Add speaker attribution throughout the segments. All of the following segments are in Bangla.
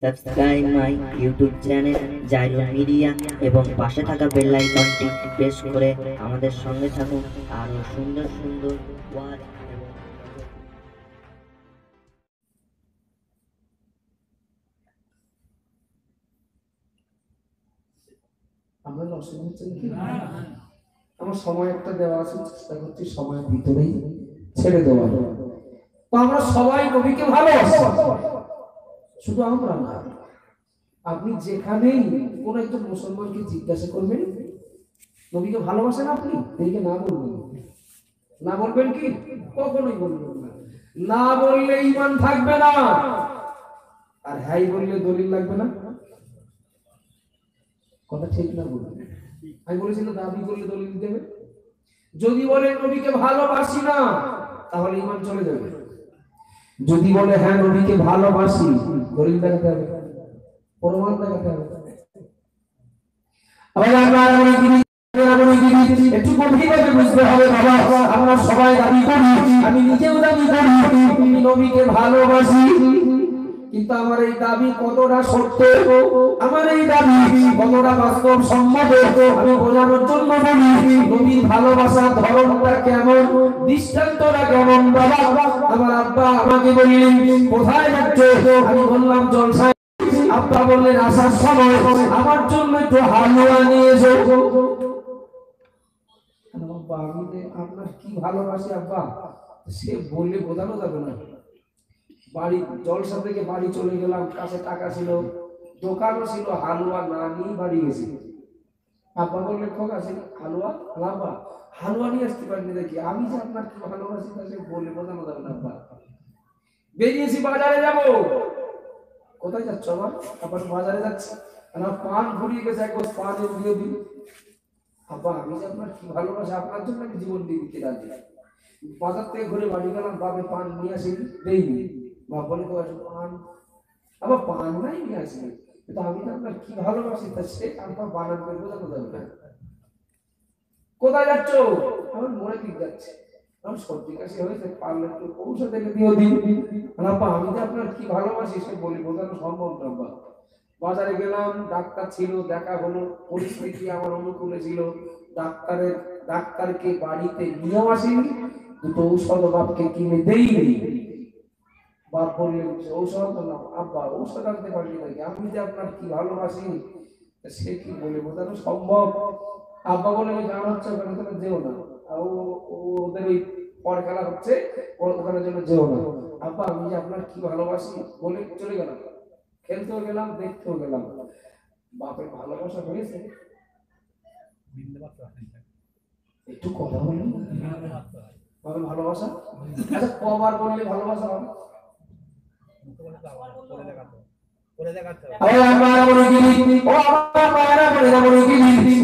Speaker 1: Subscribe my YouTube channel Jairon media এবং পাশে থাকা বেল আইকনটি প্রেস করে আমাদের সঙ্গে থাকুন আরো সুন্দর সুন্দর ওয়াজ এবং
Speaker 2: আমরা অসুবিধা হচ্ছে কি আমার সময় একটা দেওয়া আছে, চেষ্টা করছি সময়ের ভিতরেই ছেড়ে দেওয়া। তো আমরা সবাই নবীকে ভালোবাসি, শুধু আমরা না, আপনি যেখানেই কোন একজন মুসলমানকে জিজ্ঞাসা করবেন নবীকে ভালোবাসেন আপনি, দেখে না বলবেন, না বলবেন কি কখনোই বলবেন না, না বললে ঈমান থাকবে না, আর হ্যাঁ বললে দলিল লাগবে না। কথা ঠিক না বলবেন? আমি বলেছিলাম দাবি করলে দলিল দেবে। যদি বলে নবীকে ভালোবাসি না তাহলে ঈমান চলে যাবে, যদি বলে হ্যাঁ নবীকে ভালোবাসি দলিল দেখাতে হবে, প্রমাণ দেখাতে হবে। একটু গভীরভাবে বুঝতে হবে বাবা, আমরা সবাই দাবি করি, আমি নিজেও দাবি করি নবীকে ভালোবাসি, কিন্তু আমার এই দাবি কতটা সত্য, আমার এই দাবি কতটা বাস্তব সম্মত, আমি বোঝানোর জন্য বলি নবীর ভালোবাসার ধরনটা কেমন, দৃষ্টান্তটা কেমন। বাবা আমার আব্বা আমাকে বললেন কোথায় যাচ্ছে, আমি বললাম জলসায়। আব্বা বললেন আসার সময় আমার জন্য একটু হালুয়া নিয়ে এসো। আব্বা আমি আপনার কি ভালোবাসি আব্বা, সে বললে বোঝানো যাবে না। বাড়ি জলসা থেকে বাড়ি চলে গেলাম, কাছে টাকা ছিল, দোকানও ছিল, হালুয়া না নিয়ে বাড়ি গেছি। আব্বা বললেন খোকা আছে হালুয়া, আব্বা হালুয়া নিয়ে আসতে পারিনি দেখি, আমি যে আপনার কি ভালোবাসি তা সে বলে বোঝানো যাবে না। আব্বা বেরিয়েছি, বাজারে যাব। কোথায় যাচ্ছ আবার? আবার বাজারে যাচ্ছি, আমার পান ঘুরিয়ে গেছে, একবার পান দিয়ে দিন। আব্বা আমি যে আপনার কি ভালোবাসি, আপনার জন্য আমি জীবন দিয়ে দিতে রাজি। বাজার থেকে ঘুরে বাড়ি গেলাম, বাপে পান নিয়ে আসি দেইনি, বাপ বলে তো পান, আবার পান নাই নিয়ে আসি, কিন্তু আমি তো আপনার কি ভালোবাসি তা সে আপনার বানান করে বোঝানো যাবে না। কোথায় যাচ্ছ? আমার মনে ঠিক যাচ্ছে, আমার সর্দি কাশি হয়েছে, পারলে একটু ঔষধ এনে দিও দিন। আব্বা আমি তো আপনার কি ভালোবাসি সে বলি বোঝানো সম্ভব না। আব্বা বাজারে গেলাম, ডাক্তার ছিল, দেখা হলো, পরিস্থিতি আমার অনুকূলে ছিল, ডাক্তারকে বাড়িতে নিয়ে আসিনি, দুটো ঔষধ বাপকে কিনে দেইনি। বাপ বললেন ঔষধ না আব্বা, ঔষধ আনতে পারলি নাকি, আমি যে আপনার কি ভালোবাসি সে কি বলে বোঝানো সম্ভব। আব্বা বলে ওই গান হচ্ছে ওখানে তোমরা যেও না, ওদের ওই পর খেলা হচ্ছে ওখানে জন্য যেও না। আব্বা আমি যে আপনার কি ভালোবাসি বলে চলে গেলাম, খেলতেও গেলাম, দেখতেও গেলাম। বাপের ভালোবাসা হয়েছে? একটু কথা বলুন, বাপের ভালোবাসা আচ্ছা কবার বললে ভালোবাসা হবে?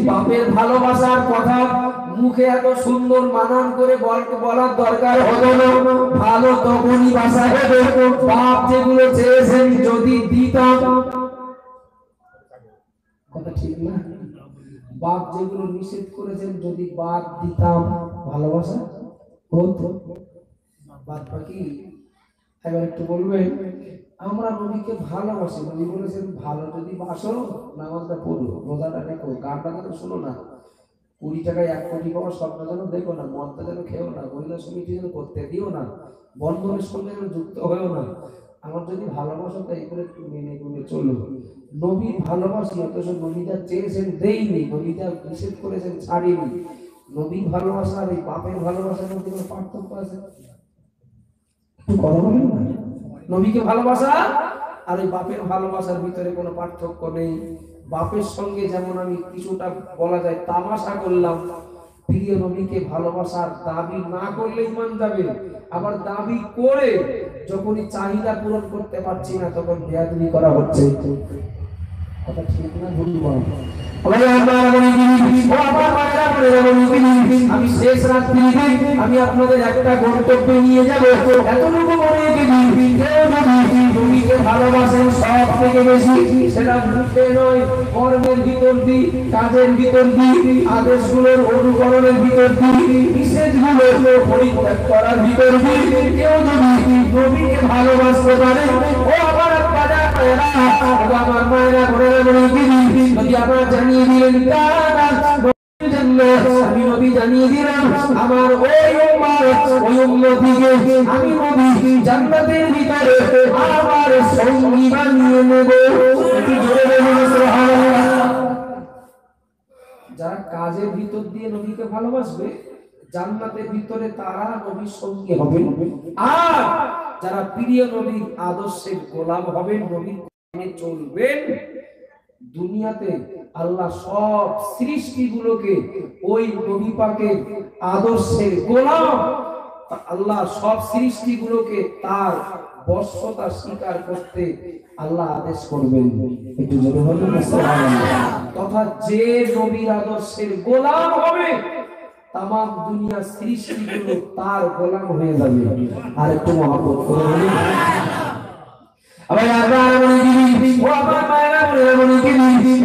Speaker 2: বাপের ভালোবাসার কথা মুখে এত সুন্দর মানান করে বলার দরকার হলো না, ভালো তখনই বাসা হবে। বাপ যেগুলো চেয়েছেন যদি দিতাম, কথা ঠিক না? বাপ যেগুলো নিষেধ করেছেন যদি বাদ দিতাম ভালোবাসা হতো। বাদ বাকি এবার একটু বলবেন আমরা নবীকে ভালোবাসি, নবী বলেছেন ভালো যদি বাসো নামাজটা পড়ো, রোজাটা দেখো, গানটা যেন শোনো না, 20 টাকায় 1 কোটি পাওয়ার স্বপ্ন যেন দেখো না, মদটা যেন খেও না, মহিলা সমিতি যেন করতে দিও না, বন্ধনের সঙ্গে যেন যুক্ত হয়েও না। আমার যদি ভালোবাসো তাই করে একটু মেনে গুনে চলো। নবী ভালোবাসি অথচ নবী যা চেয়েছেন দেইনি, নবী যা নিষেধ করেছেন ছাড়িনি। নবীর ভালোবাসা আর এই বাপের ভালোবাসার মধ্যে কোনো পার্থক্য আছে? একটু কথা বলুন না। নবীকে ভালোবাসা আর এই বাপের ভালোবাসার ভিতরে কোনো পার্থক্য নেই। বাপের সঙ্গে যেমন আমি কিছুটা বলা যায় তামাশা করলাম, প্রিয় নবীকে ভালোবাসার দাবি না করলে ঈমান যাবে, আবার দাবি করে যখনই চাহিদা পূরণ করতে পারছি না তখন বেয়াদবি করা হচ্ছে। কথা ঠিক না ভুল? আমি শেষ রাত্রি আমি আপনাদের একটা গন্তব্যে নিয়ে যাব, এতটুকু মনে নবীকে ভালোবাসেন সব থেকে বেশি, সেটা মুখে নয় কর্মের ভিতর দিয়ে, কাজের ভিতর দিয়ে, আদেশগুলোর অনুকরণের ভিতর দিয়ে, নিষেধগুলো পরিত্যাগ করার ভিতর দিয়ে কেউ যদি নবীকে ভালোবাসতে পারে ও আবার আমার মায়েরা ঘরে ঘরে গিরি যদি আমার জানিয়ে দিলেন আমি নবী জানিয়ে দিলাম আমার ওই উম্মতিকে আমি নবী জান্নাতের ভিতরে আমার সঙ্গী বানিয়ে নেব। একটু জোরে বলুন সুবহানাল্লাহ। যারা কাজের ভিতর দিয়ে নবীকে ভালোবাসবে জান্নাতের ভিতরে তারা নবীর সঙ্গী হবে। আর যারা প্রিয় নবীর আদর্শের গোলাম হবেন, নবীর কর্মে চলবেন, দুনিয়াতে আল্লাহ সব সৃষ্টিগুলোকে ওই নবী পাকের আদর্শের গোলাম, আল্লাহ সব সৃষ্টিগুলোকে তার বর্ষতা স্বীকার করতে আল্লাহ আদেশ করবেন। একটু জোরে বলুন সুবহানাল্লাহ। তথা যে নবীর আদর্শের গোলাম হবে তাম দুনিয়া সৃষ্টিগুলো তার গোলাম হয়ে যাবে। আর একটু মহব্বত করে বলুন আবার আবার বলি ও আমার মায়েরা বলে কি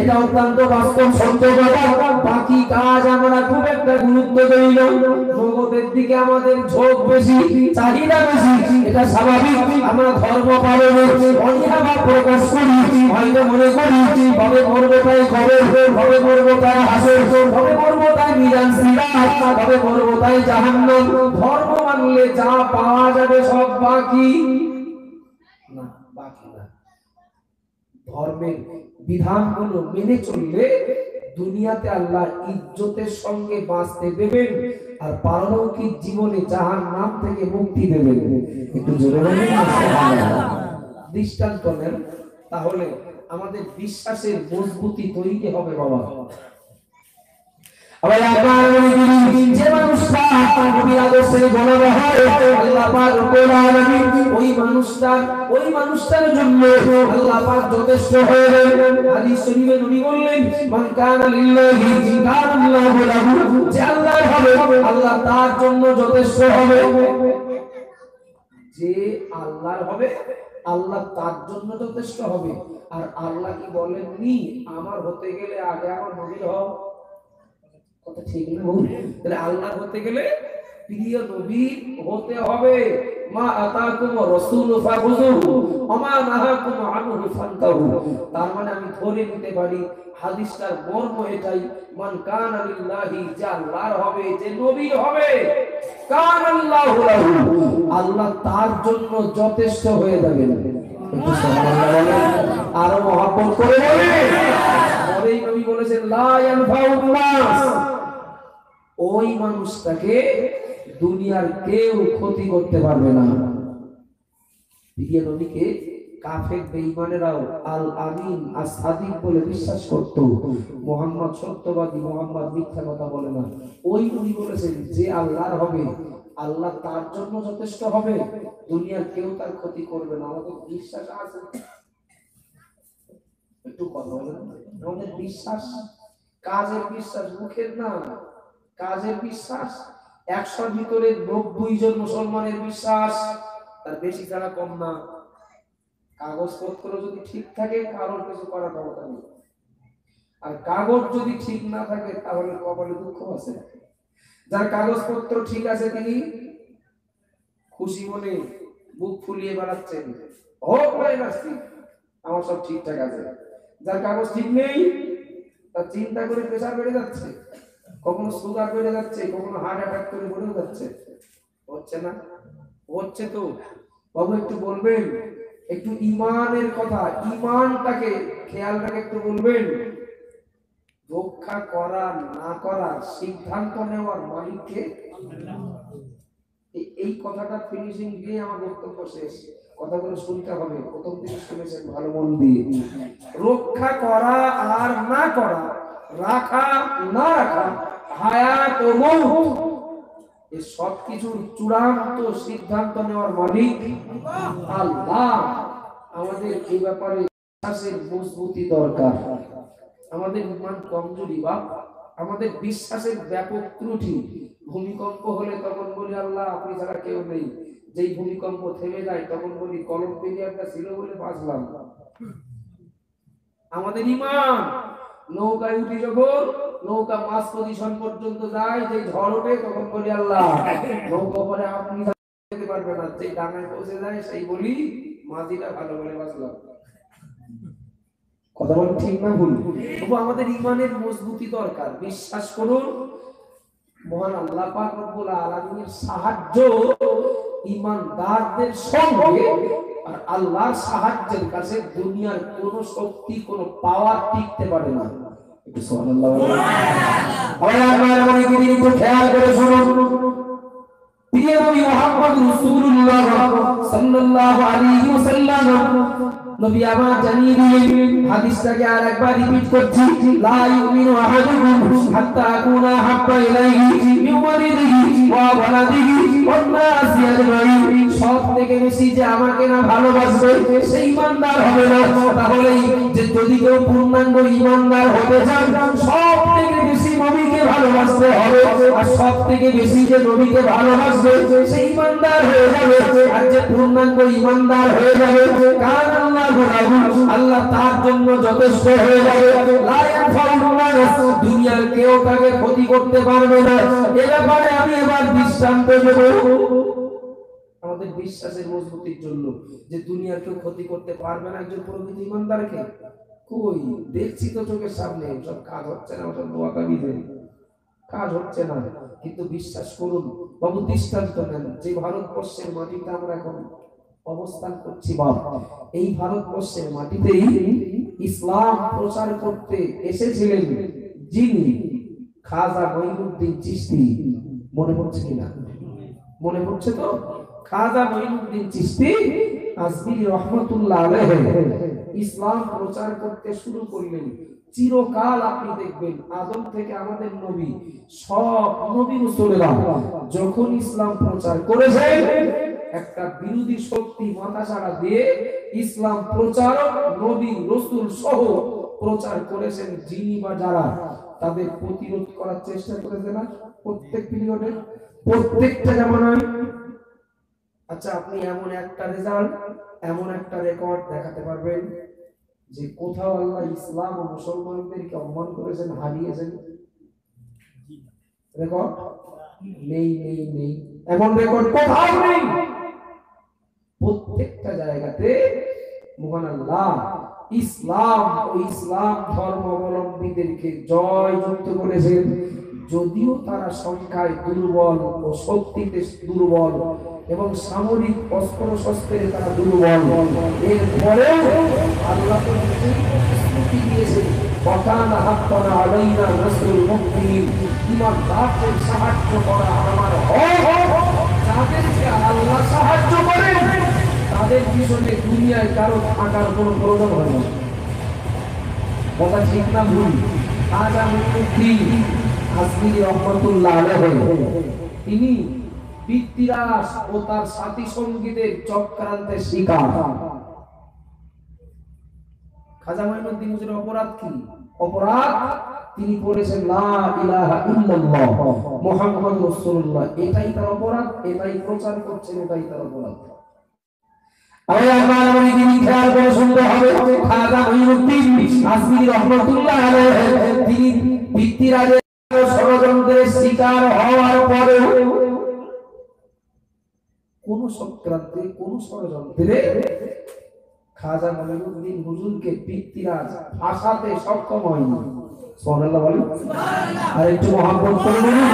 Speaker 2: এটা অত্যন্ত বাস্তব সত্য কথা। বাকি কাজ আমরা খুব একটা গুরুত্ব দেই না, জগতের দিকে আমাদের ঝোঁক বেশি, চাহিদা বেশি, এটা স্বাভাবিক। আমরা ধর্ম পালনে অনীহা প্রকাশ করি, হয়তো মনে করি ভাবে করবো তাই কবে, ভাবে করবো তাই হাসর, ভাবে করবো তাই মিজান সিরাত, ভাবে করবো তাই জাহান্নাম। ধর্ম মানলে যা পাওয়া যাবে সব বাকি না, বাকি না। ধর্মের বিধানগুলো মেনে চললে দুনিয়াতে আল্লাহ ইজ্জতের সঙ্গে বাঁচতে দেবেন আর পারলৌকিক জীবনে জাহান্নাম থেকে মুক্তি দেবেন। একটু জোরে বলুন সুবহানাল্লাহ। দৃষ্টান্ত নেন, তাহলে আমাদের বিশ্বাসের মজবুতি তৈরি হবে বাবা। আবার আবার বলি যে মানুষটা নবীর আদর্শে গোলাম হয় আল্লাহ পাক রব্বুল আলামিন ওই মানুষটার জন্য আল্লাহ পাক যথেষ্ট হয়ে যাবেন। হাদিস শরীফে নবী বললেন মান কানা লিল্লাহি কানাল্লাহু লাহু, যে আল্লাহর হবে আল্লাহ তার জন্য যথেষ্ট হবে। যে আল্লাহর হবে আল্লাহ তার জন্য যথেষ্ট হবে। আর আল্লাহ কি বলেননি আমার হতে গেলে আগে আমার নবীর হও? কথা ঠিক না? তাহলে আল্লাহ হতে গেলে প্রিয় নবী হতে হবে। মা আতাকুম রাসূল ফাখুযুহু ওয়া মা নাহাকুম আনহু ফান্তাহু। তার মানে আমি ধরে নিতে পারি হাদিসটার মর্ম এটাই, মান কানা লিল্লাহি, যে আল্লাহর হবে, যে নবী হবে, কানাল্লাহু লাহু, আল্লাহ তার জন্য যথেষ্ট হয়ে যাবেন। একটু সুবহানাল্লাহ বলেন, আরো মহব্বত করে বলেন। তবেই নবী বলেছেন লা ইয়ানফাউন নাস, ওই মানুষটাকে দুনিয়ার কেউ ক্ষতি করতে পারবে না। প্রিয় নবীকে কাফের বেঈমানেরাও আল আমিন আর সাদিক বলে বিশ্বাস করত। মুহাম্মদ সত্যবাদী, মুহাম্মদ মিথ্যা কথা বলে না। ওই নবী বলেছেন যে আল্লাহর হবে আল্লাহ তার জন্য যথেষ্ট হবে, দুনিয়ার কেউ তার ক্ষতি করবে না। আমাদের বিশ্বাস আছে? একটু কথা বলেন। আমাদের বিশ্বাস কাজের বিশ্বাস, মুখের না, কাজের বিশ্বাস। 100 ভিতরে 90 জন মুসলমানের বিশ্বাস, তার বেশি ছাড়া কম না। কাগজপত্র যদি ঠিক থাকে কারোর কিছু করার ক্ষমতা নেই, আর কাগজ যদি ঠিক না থাকে তাহলে কপালে দুঃখ আছে। যার কাগজপত্র ঠিক আছে তিনি খুশি মনে বুক ফুলিয়ে বেড়াচ্ছেন, হোক ভাই নাস্তিক, আমার সব ঠিকঠাক আছে। যার কাগজ ঠিক নেই তার চিন্তা করে প্রেসার বেড়ে যাচ্ছে, কখনো সুগার বেড়ে যাচ্ছে, কখনো হার্ট অ্যাটাক করে মরেও যাচ্ছে। হচ্ছে না? হচ্ছে তো। বাবু একটু বলবেন একটু ঈমানের কথা, ঈমানটাকে খেয়ালটাকে একটু বলবেন। রক্ষা করা না করার সিদ্ধান্ত নেওয়ার মালিককে। এই কথাটা ফিনিশিং দিয়ে আমার বক্তব্য শেষ। কথাগুলো শুনতে হবে, প্রথম থেকে শুনেছেন ভালো মন দিয়ে। রক্ষা করা আর না করা, রাখা না রাখা, হায়াত ও মউত, এই সব কিছুর চূড়ান্ত সিদ্ধান্ত নেওয়ার মালিক আল্লাহ। আমাদের এই ব্যাপারে বিশ্বাসের মজবুতি দরকার। আমাদের ঈমান কমজোরি বা আমাদের বিশ্বাসের ব্যাপক ত্রুটি। ভূমিকম্প হলে তখন বলি আল্লাহ আপনি ছাড়া কেউ নেই। যেই ভূমিকম্প থেমে যায় তখন বলি কলম পেরিয়ারটা ছিল বলে বাঁচলাম। আমাদের ঈমান নৌকায় উঠি যখন নৌকা মাছ পজিশন পর্যন্ত যায়, যে ঝড় ওঠে তখন বলি আল্লাহ নৌকা পরে আপনি যেতে পারবে না। যে ডাঙায় পৌঁছে যায় সেই বলি মাঝিটা ভালো বলে বাঁচলাম। কথা বলেন ঠিক না ভুল? তবু আমাদের ঈমানের মজবুতি দরকার। বিশ্বাস করুন মহান আল্লাহ পাক রব্বুল আলামিনের সাহায্য ঈমানদারদের সঙ্গে আর আল্লাহর সাহায্যের কাছে দুনিয়ার কোনো শক্তি কোনো পাওয়ার টিকতে পারে না। একটু সুবহানাল্লাহ বলুন। আমার মনে কি একটু খেয়াল করে শুনুন, প্রিয় নবী মুহাম্মদ রাসূলুল্লাহ সাল্লাল্লাহু আলাইহি ওয়াসাল্লাম নবী আমার জানিয়ে দিলেন, হাদিসটাকে আরেকবার রিপিট করছি, লা ইউমিনু আহাদুকুম হাত্তা আকুনা হাব্বা ইলাইহি মিন ওয়ালিদিহি ওয়া ওয়ালাদিহি ওয়ান নাসি আজমাইন। সব থেকে বেশি যে আমাকে না ভালোবাসবে সে ঈমানদার হবে না। তাহলে যে যদি কেউ পূর্ণাঙ্গ ঈমানদার হতে চান সব থেকে বেশি নবীকে ভালোবাসতে হবে, আর সব থেকে বেশি যে নবীকে ভালোবাসবে সে ঈমানদার হয়ে যাবে। আর যে পূর্ণাঙ্গ ঈমানদার হয়ে যাবে কারণ আল্লাহ তার জন্য যথেষ্ট হয়ে যাবে। দুনিয়ার কেউ তাকে ক্ষতি করতে পারবে না। এ ব্যাপারে আমি এবার দৃষ্টান্ত দেব আমাদের বিশ্বাসের মজবুতির জন্য, যে দুনিয়ার কেউ ক্ষতি করতে পারবে না একজন প্রকৃত ঈমানদারকে। কই দেখছি তো চোখের সামনে, সব কাজ হচ্ছে না, সব দোয়া কাবিদে কাজ হচ্ছে না। কিন্তু বিশ্বাস করুন বাবু, দৃষ্টান্ত নেন, যে ভারতবর্ষের মাটিতে আমরা এখন অবস্থান করছি বাবা, এই ভারতবর্ষের মাটিতেই ইসলাম প্রচার করতে এসেছিলেন যিনি খাজা মঈনুদ্দিন চিশতি। মনে পড়ছে কিনা? মনে পড়ছে তো? খাজা মঈনুদ্দিন চিশতি আজমিরি রহমাতুল্লাহ আলাইহি ইসলাম প্রচার করতে শুরু করলেন। চিরকাল আপনি দেখবেন আদম থেকে আমাদের নবী সব নবী রাসূলরা যখন ইসলাম প্রচার করেছেন একটা বিরোধী শক্তি মাথাছাড়া দিয়ে ইসলাম প্রচারক নবী রাসূল সহ প্রচার করেছেন যিনি বা যারা তাদের প্রতিরোধ করার চেষ্টা করেছে না প্রত্যেক পিরিয়ডে প্রত্যেকটা জামানায়। আচ্ছা আপনি এমন একটা রেজাল্ট এমন একটা রেকর্ড দেখাতে পারবেন যে কোথাও আল্লাহ ইসলাম ও মুসলমানদেরকে অপমান করেছেন, হারিয়েছেন? রেকর্ড নেই, নেই, নেই, এমন রেকর্ড কোথাও নেই। প্রত্যেকটা জায়গাতে মহান আল্লাহ ইসলাম ও ইসলাম ধর্মাবলম্বীদেরকে জয়যুক্ত করেছেন। যদিও তারা সংখ্যায় দুর্বল ও শক্তিতে দুর্বল এবং সামরিক অস্ত্র শস্ত্রে তারা দুর্বল, এরপরেও আল্লাহ প্রতিশ্রুতি দিয়েছেন ওয়াকানা হাক্কান আলাইনা নাসরুল মুমিনিন, ঈমানদারদের সাহায্য করা আমার হক। যাদেরকে আল্লাহ সাহায্য করেন তাদের পিছনে দুনিয়ায় কারো থাকার কোনো প্রয়োজন হয় না। কথা ঠিক না ভুল? খাজা মঈনুদ্দিন আজমিরি রহমাতুল্লাহ আলাইহি তিনি পিতৃরাজ ও তার সাথী সঙ্গীদের চক্রান্তের শিকার। খাজা মঈনুদ্দিন হুজুরের অপরাধ কি? অপরাধ তিনি করেছেন লা ইলাহা ইল্লাল্লাহ মুহাম্মাদুর রাসূলুল্লাহ, এটাই তার অপরাধ, এটাই প্রচার করছেন, এটাই তার অপরাধ। আমি আমার মনে তিনি খেয়াল করে শুনতে হবে, খাজা মঈনুদ্দিন আজমিরি রহমাতুল্লাহ আলাইহি তিনি পিতৃরাজের ষড়যন্ত্রের শিকার হওয়ার পরেও কোন চক্রান্তে কোন ষড়যন্ত্রে খাজা মঈনুদ্দিন হুজুরকে পিতৃরাজ ফাঁসাতে সক্ষম হয়নি। সুবহানাল্লাহ বলেন। আর একটু মহব্বত করে বলুন,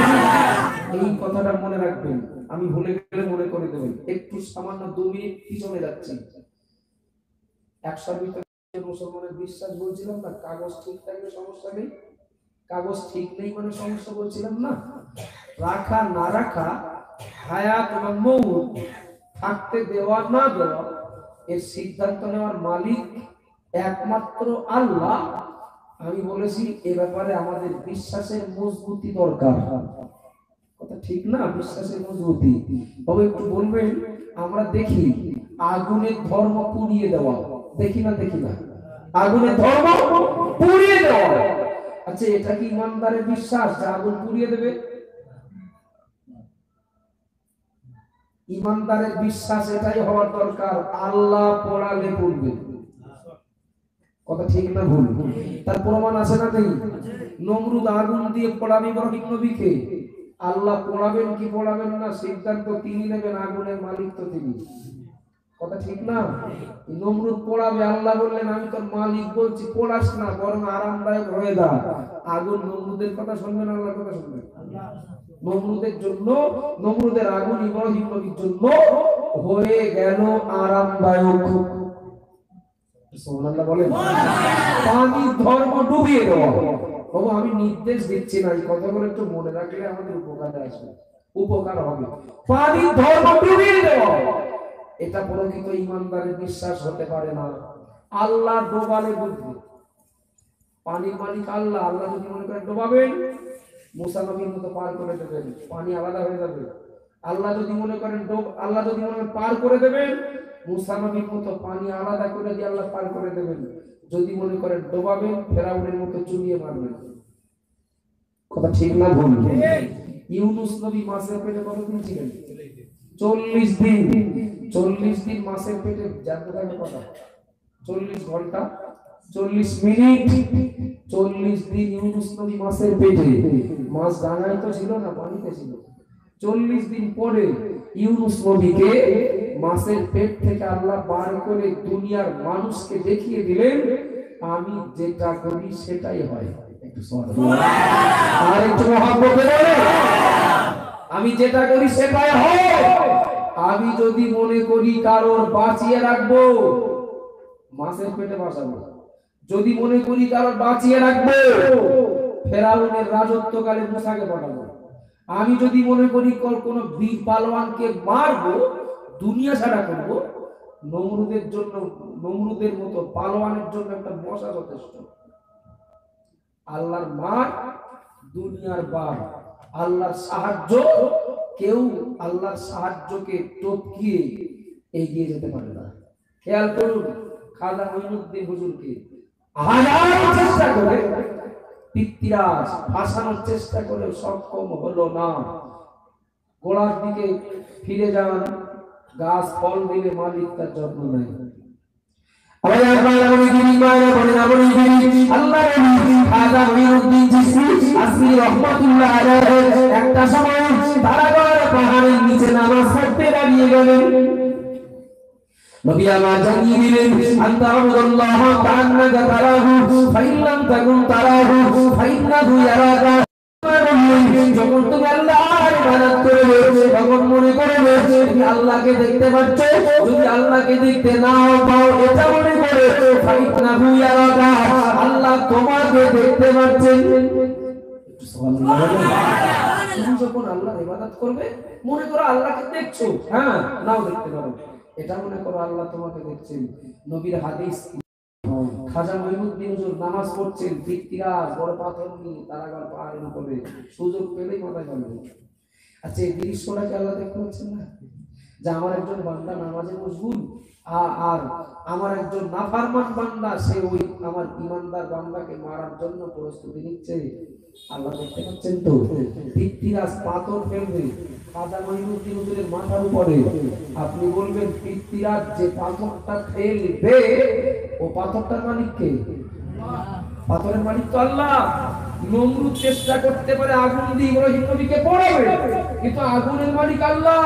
Speaker 2: এই কথাটা মনে রাখবেন, আমি ভুলে গেলে মনে করে দেবেন। একটু সামান্য 2 মিনিট পিছনে যাচ্ছি। 100 ভিতরে মুসলমানের বিশ্বাস বলছিলাম না, কাগজ ঠিক থাকলে সমস্যা নেই, কাগজ ঠিক নেই মানে সমস্যা বলছিলাম না। রাখা না রাখা, হায়াত এবং মউত, থাকতে দেওয়া না দেওয়া, এর সিদ্ধান্ত নেওয়ার মালিক একমাত্র আল্লাহ। আমি বলেছি এ ব্যাপারে আমাদের বিশ্বাসের মজবুতি দরকার। কথা ঠিক না? বিশ্বাসের মজবুতি। তবে একটু বলবেন, আমরা দেখি আগুনের ধর্ম পুড়িয়ে দেওয়া, দেখি না? দেখি না? আগুনের ধর্ম পুড়িয়ে দেওয়া। আচ্ছা এটা কি ইমানদারের বিশ্বাস যে আগুন পুড়িয়ে দেবে? ইমানদারের বিশ্বাস এটাই হওয়ার দরকার, আল্লাহ পোড়ালে পুড়বে। কথা ঠিক না ভুল? তার প্রমাণ আছে না নেই? নমরুদ আগুন দিয়ে পোড়াবে ইব্রাহিম নবীকে, আল্লাহ পোড়াবেন কি পোড়াবেন না সিদ্ধান্ত তিনি নেবেন, আগুনের মালিক তো তিনি। কথা কথা ঠিক না? নমরুদ পোড়াবে, আল্লাহ বললেন আমি তোর মালিক বলছি পোড়াস না, বরং আরামদায়ক হয়ে যা। আগুন নমরুদের কথা শুনবে না আল্লাহর কথা শুনবে? নমরুদের জন্য, নমরুদের আগুন ইব্রাহিম নবীর জন্য হয়ে গেল আরামদায়ক। সুবহানাল্লাহ বলেন। পানি ধর্ম ডুবিয়ে দেওয়া। বাবু আমি নির্দেশ দিচ্ছি না, এই কথাগুলো একটু মনে রাখলে আমাদের উপকারে আসবে, উপকার হবে। পানি ধর্ম ডুবিয়ে দেওয়া, এটা প্রকৃত ইমানদারের বিশ্বাস হতে পারে না। আল্লাহ ডোবালে বুঝবে, পানির মালিক আল্লাহ। আল্লাহ যদি মনে করেন ডোবাবেন, মুসা নবীর মতো পার করে দেবেন, পানি আলাদা হয়ে যাবে। আল্লাহ যদি মনে করেন আল্লাহ যদি মনে করেন পার করে দেবেন, মুসা নবীর মতো পানি আলাদা করে দিয়ে আল্লাহ পার করে দেবেন। যদি মনে করেন ডোবাবেন, ফেরাউনের মতো চুরিয়ে মারবেন। কথা ঠিক না ভুল? ইউনুস নবী মাছের পেটে কতদিন ছিলেন? 40 দিন। 40 দিন মাছের পেটে জানতে থাকবে কথা, 40 ঘন্টা 40 মিনিট। 40 দিন ইউনুস নবী মাছের পেটে। মাছ ডাঙায় তো ছিল না, পানিতে ছিল। 40 দিন পরে ইউনুস নবীকে মাছের পেট থেকে আল্লাহ বার করে দুনিয়ার মানুষকে দেখিয়ে দিলেন, আমি যেটা করি সেটাই হয়। একটু সুবহানাল্লাহ, আর একটু মহব্বতে বলে, আমি যেটা করি সেটাই হয়। আমি যদি মনে করি কারোর বাঁচিয়ে রাখবো, মাছের পেটে বাঁচাবো। যদি মনে করি কারোর বাঁচিয়ে রাখবো, ফেরাউনের রাজত্বকালে মুসাকে পাঠাবো। আমি যদি মনে করি কোন বীর পালোয়ানকে মারবো, দুনিয়া ছাড়া করবো, নমরুদের জন্য, নমরুদের মতো পালোয়ানের জন্য একটা মশা যথেষ্ট। আল্লাহর মার, দুনিয়ার বার, আল্লাহর সাহায্য, কেউ আল্লাহর সাহায্যকে টপকিয়ে এগিয়ে যেতে পারে না। খেয়াল করুন, খাজা মঈনুদ্দিন হুজুরকে হাজার চেষ্টা করে পিতৃরাজ ফাঁসানোর চেষ্টা করে সক্ষম হলো না। গোড়ার দিকে ফিরে যান, গাছ ফল দিলে মালিক তার যত্ন নেয়। একটা সময় পাহাড়ের নিচে নামাজ পড়তে দাঁড়িয়ে গেলেন। নবী আমার জানিয়ে দিলেন, আনতা আবুদুল্লাহ কান্নাকা তারাহু ফাইন লাম তাকুন তারাহু ফাইন্নাহু ইয়ারাকা। যখন তুমি আল্লাহর ইবাদত করবে, তখন মনে করবে তুমি আল্লাহকে দেখতে পাচ্ছ। যদি আল্লাহকে দেখতে নাও পাও, এটা মনে করে ফাইন্নাহু ইয়ারাকা, আল্লাহ তোমাকে দেখতে পাচ্ছেন। সুবহানাল্লাহ। তুমি যখন আল্লাহর ইবাদত করবে, মনে করো আল্লাহকে দেখছো, হ্যাঁ নাও দেখতে পারো, এটা মনে করো আল্লাহ তোমাকে দেখছেন। নবীর হাদিস, খাজা মঈনুদ্দিন হুজুর নামাজ পড়ছেন, পিতৃরাজ বড় পাথর নিয়ে তারাগার পাহাড়ের উপরে, সুযোগ পেলেই মাথায় ফেলবে। আচ্ছা, এই দৃশ্যটাকে আল্লাহ দেখতে পাচ্ছেন না? যে আমার একজন বান্দা নামাজে মশগুল, আর আমার একজন নাফরমান বান্দা, সে ওই আমার ইমানদার বান্দাকে মারার জন্য প্রস্তুতি নিচ্ছে। আল্লাহ দেখতে পাচ্ছেন তো? পিতৃরাজ পাথর ফেলবে খাজা মঈনুদ্দিন হুজুরের মাথার উপরে। আপনি বলবেন পিতৃরাজ যে পাথরটা ফেলবে, ও পাথরটার মালিক কে? পাথরের মালিক তো আল্লাহ। নমরুদ চেষ্টা করতে পারে আগুন দিয়ে ইব্রাহিম নবীকে পোড়াবে, কিন্তু আগুনের মালিক আল্লাহ।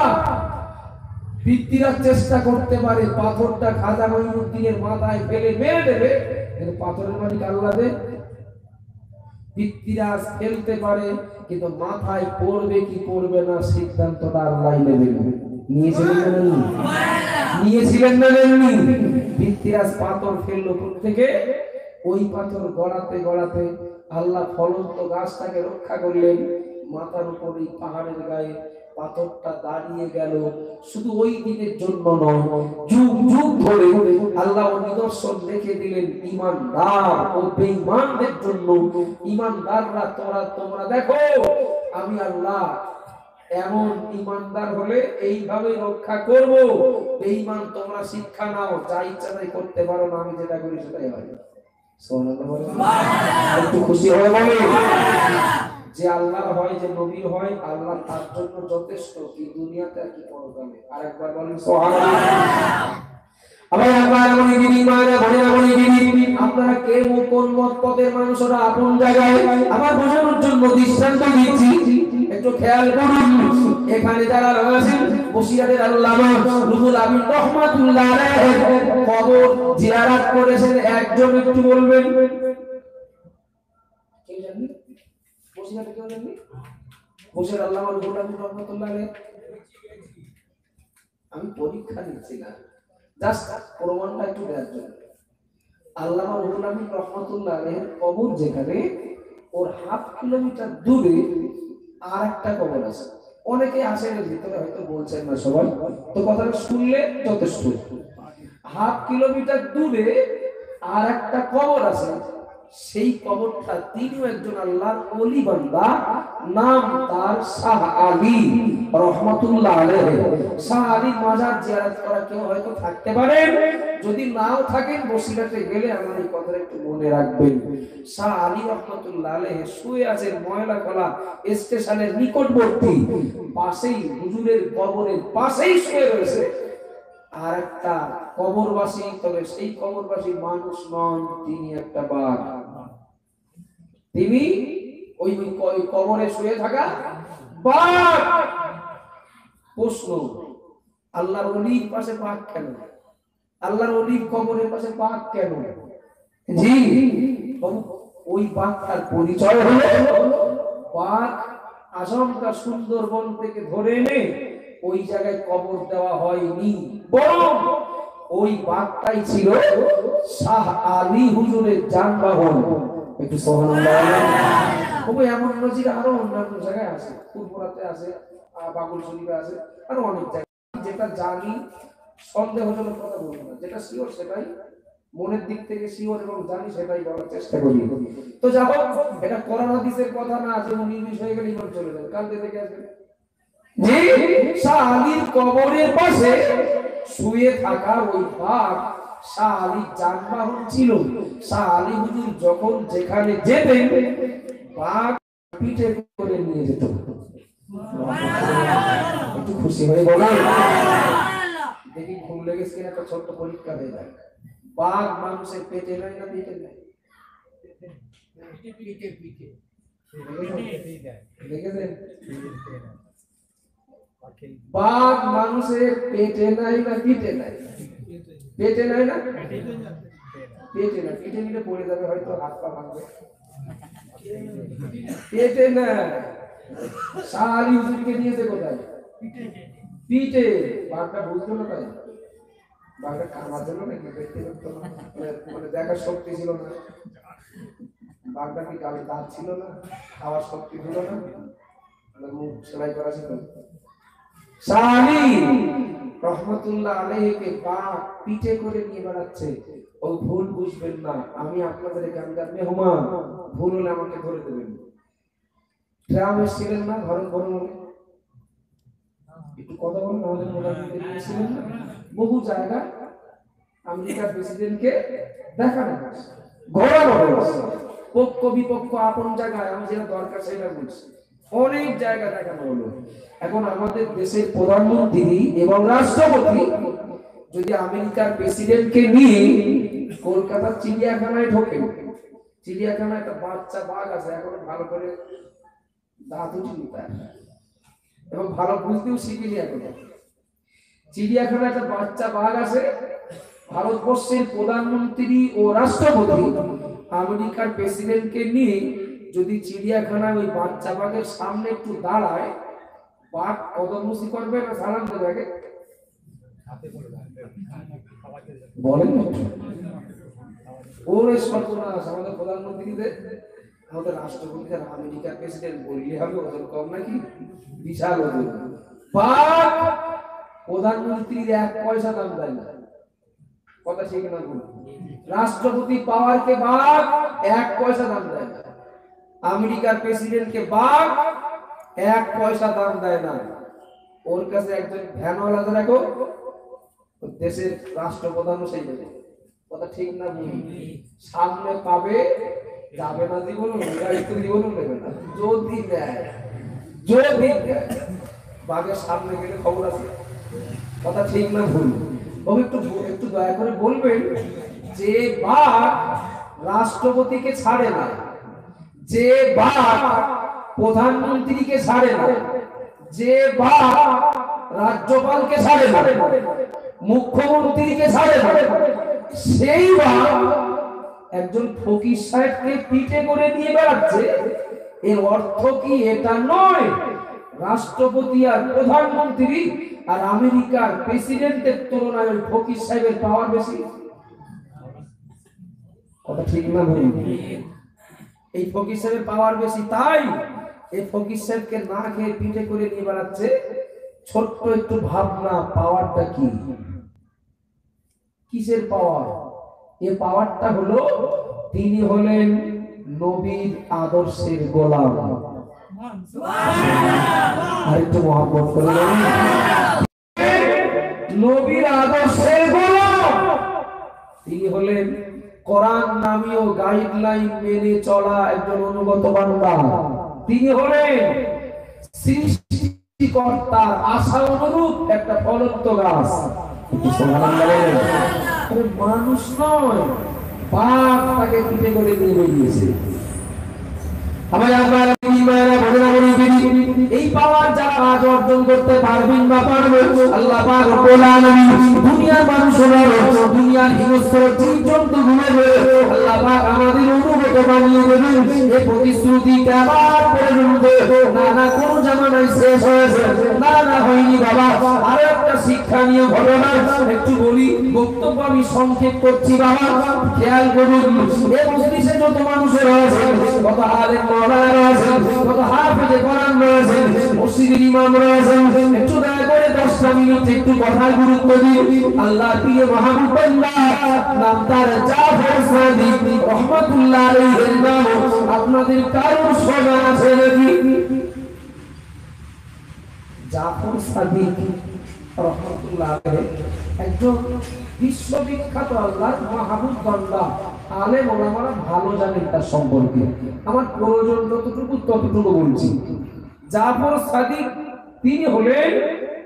Speaker 2: পিতৃরাজ চেষ্টা করতে পারে পাথরটা খাজা মঈনুদ্দিনের মাথায় ফেলে মেরে দেবে, কিন্তু পাথরের মালিক আল্লাহ। পিতৃরাজ ফেলতে পারে, কিন্তু মাথায় পড়বে কি পড়বে না সিদ্ধান্তটা আল্লাহ নেবেন। নিয়েছিলেন না নেননি? নিয়েছিলেন না নেননি? পিতৃরাজ পাথর ফেললো কোথা থেকে? ওই পাথর গড়াতে গড়াতে আল্লাহ ফলন্ত গাছটাকে রক্ষা করলেন। মাথার উপরে পাহাড়ের গায়ে পাথরটা দাঁড়িয়ে গেল। শুধু ওই দিনের জন্য নয়, যুগ যুগ ধরে আল্লাহ নিদর্শন রেখে দিলেন ঈমানদার ও বেঈমানদের জন্য। ঈমানদাররা তোমরা দেখো, আমি আল্লাহ এমন ঈমানদার হলে এইভাবে রক্ষা করব। বেঈমান তোমরা শিক্ষা নাও, যা ইচ্ছা তাই করতে পারো না, আমি যেটা করি সেটাই হয়। সুবহানাল্লাহ। একটু খুশি হয়ে বলে, যে আল্লাহর হয়, যে নবীর হয়, আল্লাহ তার জন্য যথেষ্ট, কি দুনিয়াতে আর কি পরকালে। আরেকবার বলেন সুবহানাল্লাহ। আপনারা কে কোন মত পদের মানুষরা আপন জায়গায়, আমার বোঝানোর জন্য দৃষ্টান্ত দিচ্ছি। একটু খেয়াল করুন, এখানে যারা রয়েছেন বসিরহাটের আল্লামা রুহুল আমিন রহমাতুল্লাহ আলাইহি কবর জিয়ারত করেছেন, একজন একটু বলবেন। কে জানেন বসিরহাটে কেউ জানেন? বসিরহাট আল্লামা রুহুল আমিন রহমাতুল্লাহ আলাইহি। আমি পরীক্ষা দিচ্ছি না, জাস্ট প্রমাণটা একটু দেওয়ার জন্য। আল্লামা রুহুল আমিন রহমাতুল্লাহ আলাইহির কবর যেখানে, ওর 1/2 কিলোমিটার দূরে আর একটা কবর আছে। অনেকে আসেন এর ভিতরে, হয়তো বলছেন না সবাই, তো কথাটা শুনলে যথেষ্ট। 1/2 কিলোমিটার দূরে আর একটা কবর আছে, সেই কবরটা তিনিও একজন আল্লাহর ওলি বান্দা, নাম তার শাহ আলী রহমাতুল্লাহ আলাইহি। শাহ আলী মাজার জিয়ারত করা কেউ হয়তো থাকতে পারেন, যদি নাও থাকেন বসিরহাটে গেলে আমার এই কথাটা একটু মনে রাখবেন। শাহ আলী রহমাতুল্লাহ আলাইহি শুয়ে আছেন ময়লাখলা স্টেশনের নিকটবর্তী, পাশেই হুজুরের কবরের পাশেই শুয়ে রয়েছে আর একটা কবরবাসী, তবে সেই কবরবাসী মানুষ নন, তিনি একটা বাঘ। তিনি ওই কবরে শুয়ে থাকা বাঘ। প্রশ্ন, আল্লাহর ওলির পাশে বাঘ কেন? আল্লাহর ওলির কবরের পাশে বাঘ কেন? জি, ওই বাঘটার পরিচয় হলো, বাঘ আজমকা সুন্দরবন থেকে ধরে এনে ওই জায়গায় কবর দেওয়া হয়নি, বরং ওই বাঘটাই ছিল শাহ আলী হুজুরের যানবাহন। একটু সুবহানাল্লাহ। তবে এমন নজির আরো অন্যান্য জায়গায় আছে, ফুলপুরাতে আছে, বাবুল শরীফে আছে, আরো অনেক জায়গায়। যেটা জানি সন্দেহজনক কথা বলবো না, যেটা শিওর সেটাই মনের দিক থেকে শিওর এবং জানি সেটাই বলার চেষ্টা করি। তো যা হোক, এটা কোরআন হাদিসের কথা না, যে উনি হয়ে গেলে ইমান চলে যাবে, কাল থেকে আসবে। জি, শাহ আলীর কবরের পাশে শুয়ে থাকা ওই বাঘ শাহ আলীর যানবাহন ছিল। শাহ আলী হুজুর যখন যেখানে যেতেন, বাঘ পিঠে করে নিয়ে যেত। একটু খুশি হয়ে বলেন, দেখি ঘুম লেগেছে কিনা, একটা ছোট্ট পরীক্ষা হয়ে যায়। বাঘ মানুষের পেটে নেয় না পিঠে নেয়? দেখেছেন? বাঘ মানুষের পেটে নাই না পিঠে নাই? পেটে নাই না? পেটে না, পিঠে নিলে পড়ে যাবে, হয়তো হাত পা ভাঙবে। পেটে না। শাহ আলী হুজুরকে নিয়েছে কোথায়? পিঠে। বাঘটা বুঝতো না, তাই বাঘটা খাওয়ার জন্য নাকি ব্যক্তিগত মানে দেখার শক্তি ছিল না? বাঘটা কি গালে দাঁত ছিল না? খাওয়ার শক্তি ছিল না? মুখ সেলাই করা ছিল? শাহ আলী রহমাতুল্লাহ আলাইহিকে বাঘ পিঠে করে নিয়ে বেড়াচ্ছে। ও ভুল বুঝবেন না, আমি আপনাদের এখানকার মেহমান, ভুল হলে আমাকে ধরে দেবেন। ট্রাম এসেছিলেন না ভারত ভ্রমণে? একটু কথা বলুন, আমাদের প্রধানমন্ত্রী এসেছিলেন না? বহু জায়গা আমেরিকার প্রেসিডেন্টকে দেখানো হয়েছে, ঘোরানো হয়েছে, পক্ষ বিপক্ষ আপন জায়গায়, আমি যেটা দরকার সেটা বলছি, অনেক জায়গা দেখানো হলো। এখন আমাদের দেশের প্রধানমন্ত্রী এবং রাষ্ট্রপতি যদি আমেরিকার প্রেসিডেন্টকে নিয়ে কলকাতার চিড়িয়াখানায় ঢোকে, চিড়িয়াখানায় একটা বাচ্চা বাঘ আছে, এখনো ভালো করে দাঁত উঠিনি তার, এবং ভালো বুঝতেও শিখিনি এখনো। চিড়িয়াখানায় একটা বাচ্চা বাঘ আছে, ভারতবর্ষের প্রধানমন্ত্রী ও রাষ্ট্রপতি আমেরিকার প্রেসিডেন্টকে নিয়ে যদি চিড়িয়াখানায় ওই বাচ্চা বাঘের সামনে একটু দাঁড়ায়, বাঘ কদমবুসি করবে না সালাম দেবে আগে? বলেন ওরে সর্বনাশ, আমাদের প্রধানমন্ত্রীদের, আমাদের রাষ্ট্রপতিদের আমেরিকার প্রেসিডেন্ট বললে হবে ওজন কম নাকি? বিশাল ওজন। বাঘ প্রধানমন্ত্রীর 1 পয়সা দাম দেয় না, কথা ঠিক না ভুল? রাষ্ট্রপতি পাওয়ারকে বাঘ 1 পয়সা দাম দেয় না, আমেরিকার প্রেসিডেন্টকে বাঘ 1 পয়সা দাম দেয় না। ওর কাছে একজন ভ্যানওয়ালা রাখো, দেশের রাষ্ট্রপ্রধানও সেই দেবে, কথা ঠিক না ভুল? সামনে পাবে, যাবে না জীবনও, নিরায়িত জীবনও নেবে না, যদি দেয়, যদি দেয়। বাঘের সামনে গেলে খবর আছে, কথা ঠিক না ভুল? একটু দয়া করে বলবেন, যে বাঘ রাষ্ট্রপতিকে ছাড়ে না, যে বাঘ প্রধানমন্ত্রীকে ছাড়ে না, যে বাপ রাজ্যপালকে ছাড়ে না, মুখ্যমন্ত্রীকে ছাড়ে না, সেই বাপ একজন ফকির সাহেবকে পিঠে করে নিয়ে বেড়াচ্ছে। এর অর্থ কি এটা নয় রাষ্ট্রপতি আর প্রধানমন্ত্রী আর আমেরিকার প্রেসিডেন্টের তুলনায় ওই ফকির সাহেবের পাওয়ার বেশি? কথা ঠিক না ভুল? এই ফকির সাহেবের পাওয়ার বেশি, তাই এই ফকির সাহেবকে না খেয়ে পিঠে করে নিয়ে বেড়াচ্ছে। ছোট্ট একটু ভাবনা, পাওয়ারটা কি, কিসের পাওয়ার? এই পাওয়ারটা হলো তিনি হলেন নবীর আদর্শের গোলাম। আরেকটু মহব্বত করে নবীর আদর্শের গোলাম। তিনি হলেন কোরআন নামীয় গাইডলাইন মেনে চলা একজন অনুগত বান্দা। তিনি হলেন সৃষ্টিকর্তার আশা অনুরূপ একটা ফলন্ত গাছ। মানুষ নয়, বাপ তাকে পিঠে করে নিয়ে বেরিয়েছে। এই পাওয়ার যারা আজ অর্জন করতে পারবেন বা পারবে, আল্লাহ পাক রব্বুল আলামিন দুনিয়ার মানুষরা, দুনিয়ার হিংস্র জীবজন্তু ঘুরে আল্লাহ পাক আমাদের অনুগত বানিয়ে দেবেন। এই প্রতিশ্রুতি কেমন পর্যন্ত না না কোন জামানায় শেষ হয়েছে, না না হয়নি বাবা। আর একটা শিক্ষণীয় ঘটনা একটু বলি, বক্তব্য আমি সংক্ষেপ করছি বাবা, খেয়াল করুন। এই মজলিসে যত মানুষের রয়েছে, কত আলেম মাওলানা রয়েছে, কত হাফেজে কোরআন রয়েছে, মসজিদের ইমাম রয়েছে, একটু দয়া করে 10টা মিনিট একটু কথার গুরুত্ব দিন। আল্লাহ প্রিয় মাহবুব বান্দা নাম তার জাফর সাদিক রহমাতুল্লাহ আলাইহির নাম আপনাদের কারো শোনা আছে নাকি? জাফর সাদিক রহমাতুল্লাহ আলাইহি একজন বিশ্ববিখ্যাত আল্লাহর মাহবুব বান্দা। আলেম ওলামারা ভালো জানেন তার সম্পর্কে, আমার প্রয়োজন যতটুকু ততটুকু বলছি। জাফর সাদিক তিনি হলেন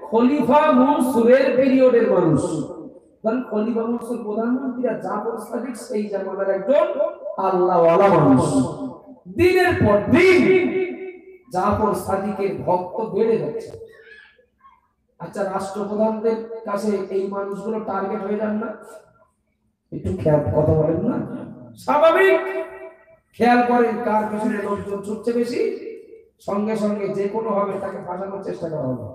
Speaker 2: খলিফা মনসুরের পিরিয়ডের মানুষ। কারণ খলিফা মনসুর প্রধানমন্ত্রী আর জাফর সাদিক সেই জামানার একজন আল্লাহওয়ালা মানুষ। দিনের পর দিন জাফর সাদিকের ভক্ত বেড়ে যাচ্ছে। আচ্ছা, রাষ্ট্রপ্রধানদের কাছে এই মানুষগুলো টার্গেট হয়ে যান না? একটু খেয়াল কথা বলেন না? স্বাভাবিক খেয়াল করেন কার পিছনে লোকজন ছুটছে বেশি, সঙ্গে সঙ্গে যে কোনো ভাবে তাকে ফাঁসানোর চেষ্টা করা হবে।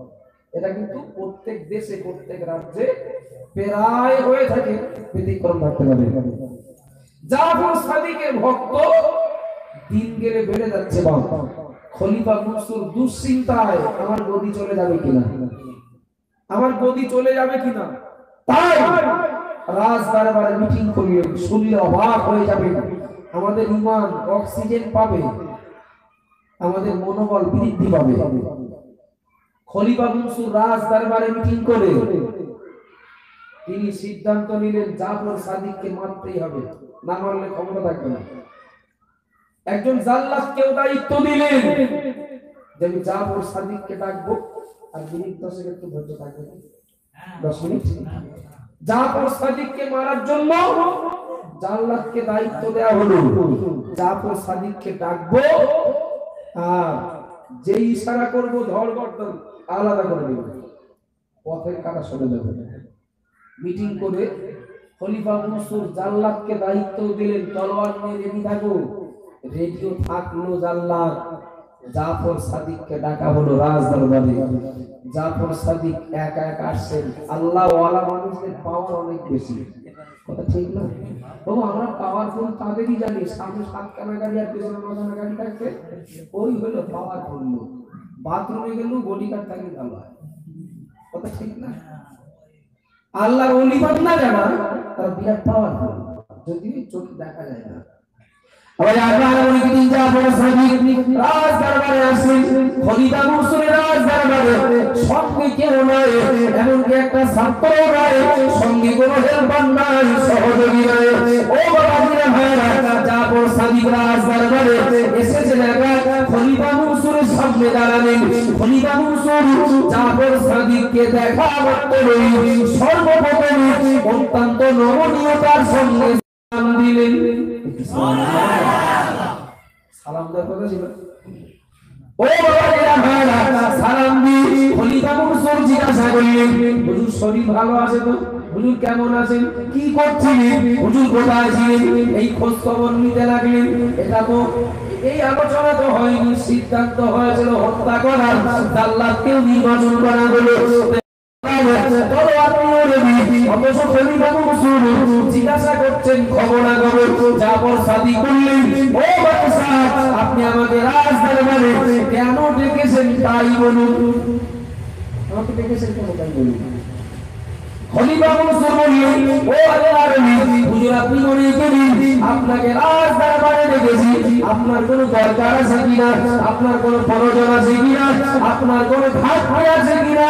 Speaker 2: এটা কিন্তু প্রত্যেক দেশে প্রত্যেক রাজ্যে প্রায় হয়ে থাকে, ব্যতিক্রম থাকতে পারে। জাফর সাদিকের ভক্ত দিন গেলে বেড়ে যাচ্ছে। বাবা খলিফা মনসুর দুশ্চিন্তায় আমার গদি চলে যাবে কিনা, আমার গদি চলে যাবে কিনা, তাই রাজ দরবারে মিটিং করিয়ে শুনলে অবাক হয়ে যাবে। আমাদের ইমান অক্সিজেন পাবে, আমাদের মনোবল বৃদ্ধি পাবে। খলিফা মনসুর রাজ দরবারে মিটিং করে তিনি সিদ্ধান্ত নিলেন জাফর সাদিককে মারতেই হবে, না মারলে ক্ষমতা থাকবে না। একজন জাল্লাদকেও দায়িত্ব দিলেন যে আমি জাফর সাদিককে ডাকবো, আর মিনিট 10 একটু ধৈর্য থাকবে, 10 মিনিট। জাফর সাদিককে মারার জন্য জাল্লাদকে দায়িত্ব দেওয়া হলো, জাফর সাদিককে ডাকবো আর যে ইশারা করবো ধর গর্দন আলাদা করে দেব, পথের কাটা সরে যাবে। মিটিং করে খলিফা মনসুর জাল্লাদকে দায়িত্ব দিলেন, তলোয়ার নিয়ে রেডি থাকো। রেডিও থাকলো জাল্লাদ। জাফর সাদিককে ডাকা হলো রাজ দরবারে। জাফর সাদিক একা একা আসছেন। আল্লাহ ওয়ালা মানুষদের পাওয়ার অনেক বেশি, কথা ঠিক না? তবু আমরা পাওয়ারফুল তাদেরই জানি, সামনে 7 কানা গাড়ি আর পিছনে 9 কানা গাড়ি থাকবে, ওই হলো পাওয়ারফুল লোক। বাথরুমে গেলেও বডিগার্ড থাকলে ভালো হয়, কথা ঠিক না? আল্লাহর ওলি বান্দা যারা তারা বিরাট পাওয়ারফুল, যদি চোখে দেখা যায় না। আবার আল্লাহর ওলি দিন জাফর সাদিক রাজ দরবারে আসেন। খলিফা মনসুরের রাজ দরবারে সঙ্গে কেউ নাই, এমনকি একটা ছাত্র নাই, সঙ্গে কোনো হেল্পার নাই, সহযোগী নাই। ও বাবাজিরা ভাইরা, জাফর সাদিক রাজ দরবারে এসেছে দেখা খলিফা মনসুরের সামনে দাঁড়ালেন। খলিফা মনসুর জাফর সাদিককে দেখা করতে সর্বপ্রথম অত্যন্ত নমনীয়তার সঙ্গে সালাম দিলেন। সালাম দেওয়ার কথা ছিল, ও বাবারা ভাইরা সালাম দি খলিফা মনসুর জিজ্ঞাসা করলেন হুজুর শরীর ভালো আছে তো? হুজুর কেমন আছেন? কি করছিলেন? হুজুর কোথায় ছিলেন? এই খোঁজ খবর নিতে লাগলেন। এটা তো এই আলোচনা তো হয়নি, সিদ্ধান্ত হয়েছিল হত্যা করার, জাল্লাদকেও নির্বাচন করা হলো। জিজ্ঞাসা করছেন খবরাখবর, জাফর সাদিক বললেন ও বাদশাহ আপনি আমাকে রাজ দরবারে কেন ডেকেছেন তাই বলুন। আমাকে ডেকেছেন কেন তাই বলুন। খলিফা মনসুর বললেন ও আল্লাহর নবী হুজুর আপনি মনে করেন আপনাকে রাজ দরবারে ডেকেছি, আপনার কোনো দরকার আছে কিনা, আপনার কোনো প্রয়োজন আছে কিনা, আপনার কোনো ঘাটতি আছে কিনা,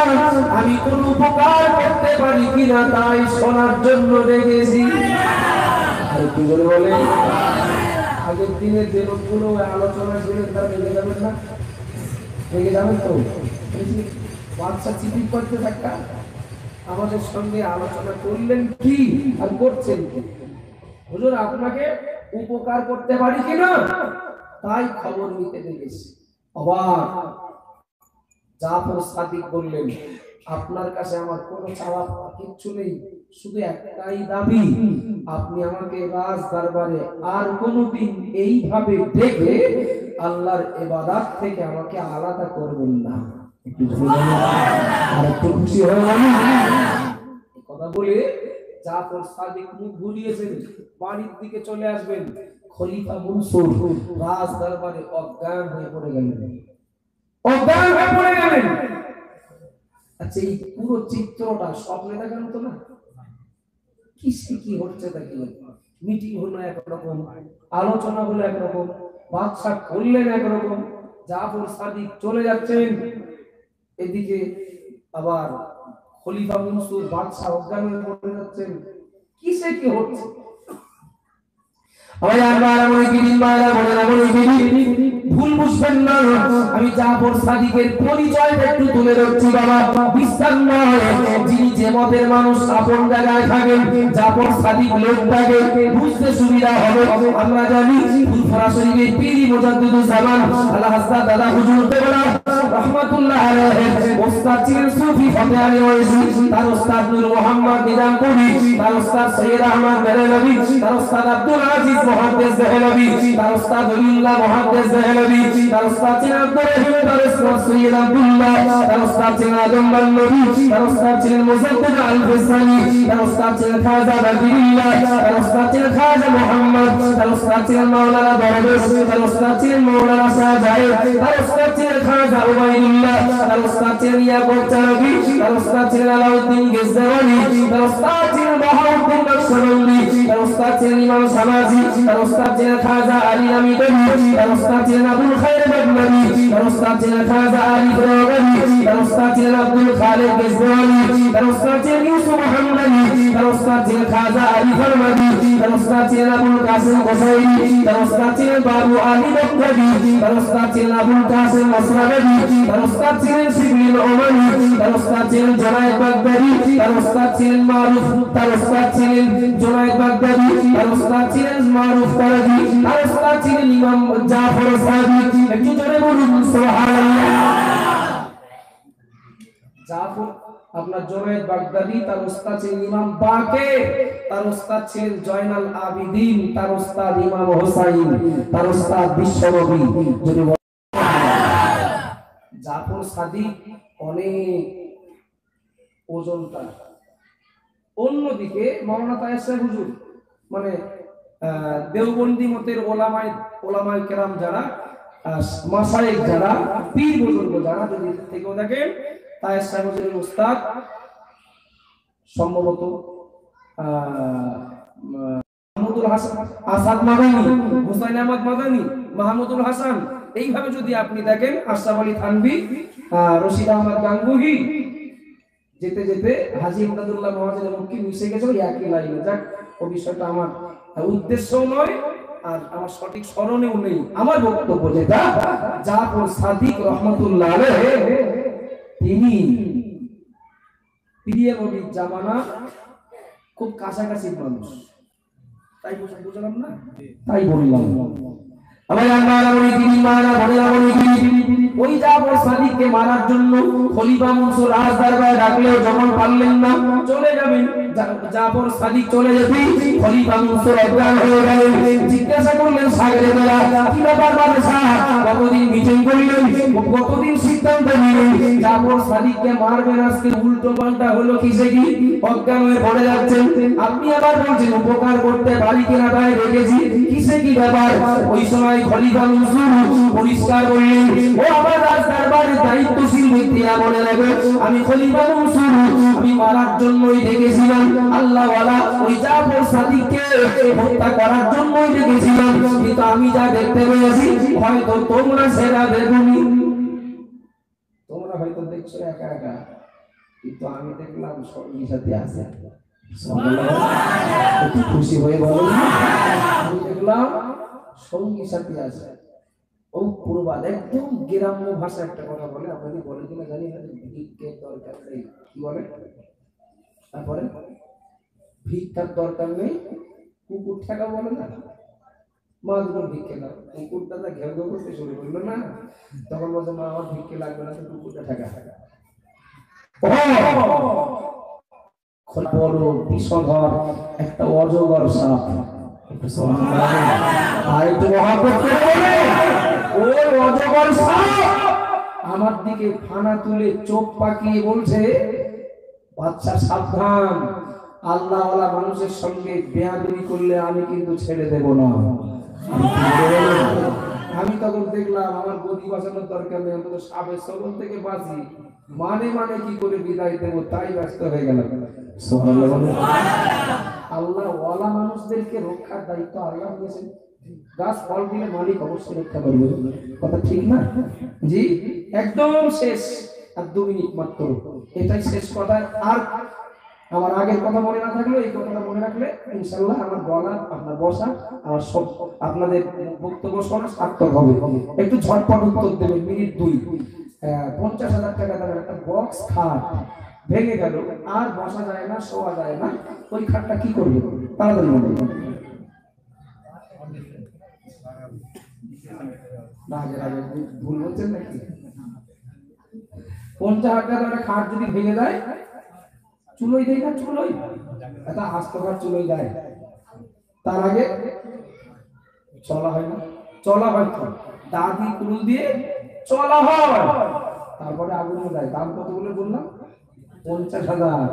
Speaker 2: আমি কোনো উপকার করতে পারি কিনা তাই শোনার জন্য ডেকেছি। আর কি বলে বলে আগের দিনের যে লোকগুলো আলোচনা শুনে তারা রেগে যাবেন না? রেগে যাবেন তো? বাচ্চা চিঠি করতে থাকা আমাদের সঙ্গে আলোচনা করলেন কি আর করছেন কি? হুজুর আপনাকে উপকার করতে পারি কিনা তাই খবর নিতে ডেকেছি। অবাক জাফর সাদিক বললেন আপনার কাছে আমার কোনো চাওয়া কিচ্ছু নেই, শুধু একটাই দাবি আপনি আমাকে রাজ দরবারে আর কোনোদিন এইভাবে ডেকে আল্লাহর ইবাদত থেকে আমাকে আলাদা করবেন না। আর একটু খুশি হয়ে কথা বলে জাফর সাদিক মুখ ঘুরিয়েছেন, বাড়ির দিকে চলে আসবেন। খলিফা মনসুর রাজ দরবারে অজ্ঞান হয়ে পড়ে গেলেন। অজ্ঞান হয়ে পড়ে গেলেন। আচ্ছা এই পুরো চিত্রটা স্বপ্নে দেখানো তো না, কিসে কি হচ্ছে দেখি। মিটিং হলো একরকম, আলোচনা হলো একরকম, বাদশাহ করলেন একরকম, জাফর সাদিক চলে যাচ্ছেন এদিকে, আবার খলিফা মনসুর বাদশাহ অজ্ঞান হয়ে পড়ে যাচ্ছেন। কিসে কি হচ্ছে? ভুল বুঝবেন না, আমি জাফর সাদিকের পরিচয়টা একটু তুলে ধরছি বাবা, বিশ্বাস নয়। যিনি যে মতের মানুষ আপন জায়গায় থাকেন, জাফর সাদিক লোকটাকে বুঝতে সুবিধা হবে। আমরা জানি ফুলফরা শরীফের পীর মুজাদ্দিদুল জামান আল্লাহ হাসনাত দাদা হুজুর দেওয়া রাহমাতুল্লাহ আলাইহি ওস্তাদ ছিলেন সুফি ফতে আলী ওয়াইসি, তার ওস্তাদ নূর মোহাম্মদ নিজামপুরি, তার ওস্তাদ সৈয়দ আহমদ বেরেলভি, তার ওস্তাদ আব্দুল আজিজ মুহাদ্দিস দেহলভি, তার ওস্তাদ ওলিউল্লাহ মুহাদ্দিস দেহলভি, তার ওস্তাদ ছিলেন আব্দুর রহিম, তার ওস্তাদ সৈয়দ আব্দুল্লাহ, তার ওস্তাদ ছিলেন আদম বান্নবী, তার ওস্তাদ ছিলেন মুজাদ্দিদ আল ফিসানি, তার ওস্তাদ ছিলেন খাজা বাকিরুল্লাহ, তার ওস্তাদ ছিলেন খাজা মুহাম্মদ, তার ওস্তাদ ছিলেন মাওলানা দরবেশ, তার ওস্তাদ ছিলেন মাওলানা শাহজাহান, তার ওস্তাদ ছিলেন খাজা উবাইদুল্লাহ, তার ওস্তাদ ছিলেন ইয়াকুব চারবি, তার ওস্তাদ ছিলেন আলাউদ্দিন গিজদাওয়ানি, তার ওস্তাদ ছিলেন বাহাউদ্দিন নকশবন্দি, তার ওস্তাদ ছিলেন ইমাম সামাজি, তার ওস্তাদ ছিলেন খাজা আলী নামিদবি, তার ওস্তাদ ছিলেন আবুল খায়র বাগনাবি, তার ওস্তাদ ছিলেন খাজা আলী ফরাগাবি, তার ওস্তাদ ছিলেন আব্দুল খালিক গিজদাওয়ানি, তার ওস্তাদ ছিলেন ইউসুফ হামদানি, তার ওস্তাদ ছিলেন খাজা আলী ফরমাদি, তার ওস্তাদ ছিলেন আবুল কাসিম গোসাইনি, তার ওস্তাদ ছিলেন বাবু আলী বকরি, তার ওস্তাদ ছিলেন আবুল কাসিম মাসরাবি, তার ওস্তাদ ছিলেন শিবলিল ওমানি, তার ওস্তাদ ছিলেন জুনায়েদ বাগদাদি, তার ওস্তাদ ছিলেন মারুফ, তার ওস্তাদ ছিলেন জুনায়েদ বাগদাদি, তার ওস্তাদ ছিলেন মারুফ তারাজি, তার ওস্তাদ ছিলেন ইমাম জাফর সাদিক। একটু জোরে বলুন সুবহানাল্লাহ। জাফর আপনার জুনায়েদ বাগদাদি, তার ওস্তাদ ছিলেন ইমাম বাকের, তার ওস্তাদ ছিলেন জয়নাল আবিদিন, তার ওস্তাদ ইমাম হোসাইন, তার ওস্তাদ বিশ্বনবী। যদি জাফর সাদিক অনেক ওজনটা। অন্যদিকে মাওলানা তাহের সাহেব হুজুর মানে দেওবন্দি মতের ওলামায়ে কেরাম যারা, মাশায়েখ যারা, পীর বুজুর্গ যারা যদি থেকেও দেখেন, তাহের সাহেব হুজুরের উস্তাদ সম্ভবত মাহমুদুল হাসান আসাদ মাদানী, হুসাইন আহমদ মাদানী, মাহমুদুল হাসান, এইভাবে যদি আপনি দেখেন, আশরাফ আলী থানভী, রশিদ আহমদ গাঙ্গুহি, যেতে যেতে হাজী ইমদাদুল্লাহ মহাজের মুখে মিশে গেছে ওই একই লাইনে। যাক, ওই বিষয়টা আমার উদ্দেশ্যও নয় আর আমার সঠিক স্মরণেও নেই। আমার বক্তব্য যেটা, জাফর সাদিক রহমাতুল্লাহ আলাইহি তিনি প্রিয় নবীর জামানা খুব কাছাকাছি মানুষ, তাই বুঝলাম না, তাই বললাম। আমার আল্লাহর ওলি মারা ভোলা ওলি ওই জাফর সাদিককে মারার জন্য খলিফা মনসুর রাজদরবারে ডাকলেও যখন পারলেন না চলে যাবেন জাফর সাদিক চলে যেতে খলিফা মনসুর অজ্ঞান হয়ে গেলেন। জিজ্ঞাসা করলেন সাগরেরা কি ব্যাপার বাদশা, কতদিন মিটিং করলেন, কতদিন সিদ্ধান্ত নিলেন জাফর সাদিককে মারবেন, আজকে উল্টো পাল্টা হলো কিসে কি অজ্ঞান হয়ে পড়ে যাচ্ছেন, আপনি আবার বলছেন উপকার করতে পারি কিনা তাই রেখেছি কিসে কি ব্যাপার। ওই সময় খলিফা মনসুর পরিষ্কার করলেন, ও আমার রাজদরবারের দায়িত্বশীল ব্যক্তিরা মনে রাখবে, আমি খলিফা মনসুর আমি মারার জন্যই ডেকেছিলাম, আল্লাহ ওয়ালা ওই জাফর সাদিককে হত্যা করার জন্যই ডেকেছিলাম, কিন্তু আমি যা দেখতে পেয়েছি হয়তো তোমরা সেরা দেখোনি, তোমরা হয়তো দেখছো একা একা, কিন্তু আমি দেখলাম সঙ্গী সাথী আছে। একটু খুশি হয়ে বলো, আমি দেখলাম সঙ্গী সাথী আছে। ও পূর্বাদ একদম গ্রাম্য ভাষা একটা কথা বলে, আপনাকে বলে কিনা জানি না, ভিক্ষের দরকার নেই, কি বলে তারপরে ভিক্ষার দরকার নেই, কুকুর ঠেকা বলে না, মা দুটো ভিক্ষে দাও, কুকুরটা তা ঘেউ ঘেউ করতে শুরু করলো না, তখন বলছে মা আমার ভিক্ষে লাগবে না, তো কুকুরটা ঠেকা ঠেকা বড় বিষধর একটা অজগর সাপ, আমার দিকে ফানা তুলে চোখ পাকিয়ে বলছে, বাচ্চা সাবধান, আল্লাহওয়ালা মানুষের সঙ্গে বেয়াদবি করলে আমি কিন্তু ছেড়ে দেব না। আমি তখন দেখলাম আমার গদি বাঁচানোর দরকার নেই, অন্তত সাপের সবল থেকে বাঁচি, মানে মানে কি করে বিদায় দেবো তাই ব্যস্ত হয়ে গেল। আল্লাহ ওয়ালা মানুষদেরকে রক্ষার দায়িত্ব আল্লাহ দিয়েছেন, গাছ ফল দিলে মালিক অবশ্যই রক্ষা করবে, কথা ঠিক না? জি একদম শেষ, আর 2 মিনিট মাত্র, এটাই শেষ কথা। আর আমার আগের কথা মনে না থাকলে এই কথাটা মনে রাখলে ইনশাআল্লাহ আমার বলা আপনার বসা আমার সব আপনাদের বক্তব্য শোনা সার্থক হবে। একটু ঝটপট উত্তর দেবেন, মিনিট 2। 50,000 টাকা দামের একটা বক্স খাট ভেঙে গেল, আর বসা যায় না, শোয়া যায় না, ওই খাটটা কি করবে তাড়াতাড়ি বলুন। না আগে ভুল বলছেন নাকি? 50,000 টাকা একটা খাট যদি ভেঙে যায় চুলোই দেয় না, চুলোই এটা হাস্তঘাট চুলোই যায়, তার আগে চলা হয় না, চলা হয় তো দাদি কুল দিয়ে চলা হয়, তারপরে আগুনে যায়। দাম কত বলে বললাম? 50,000।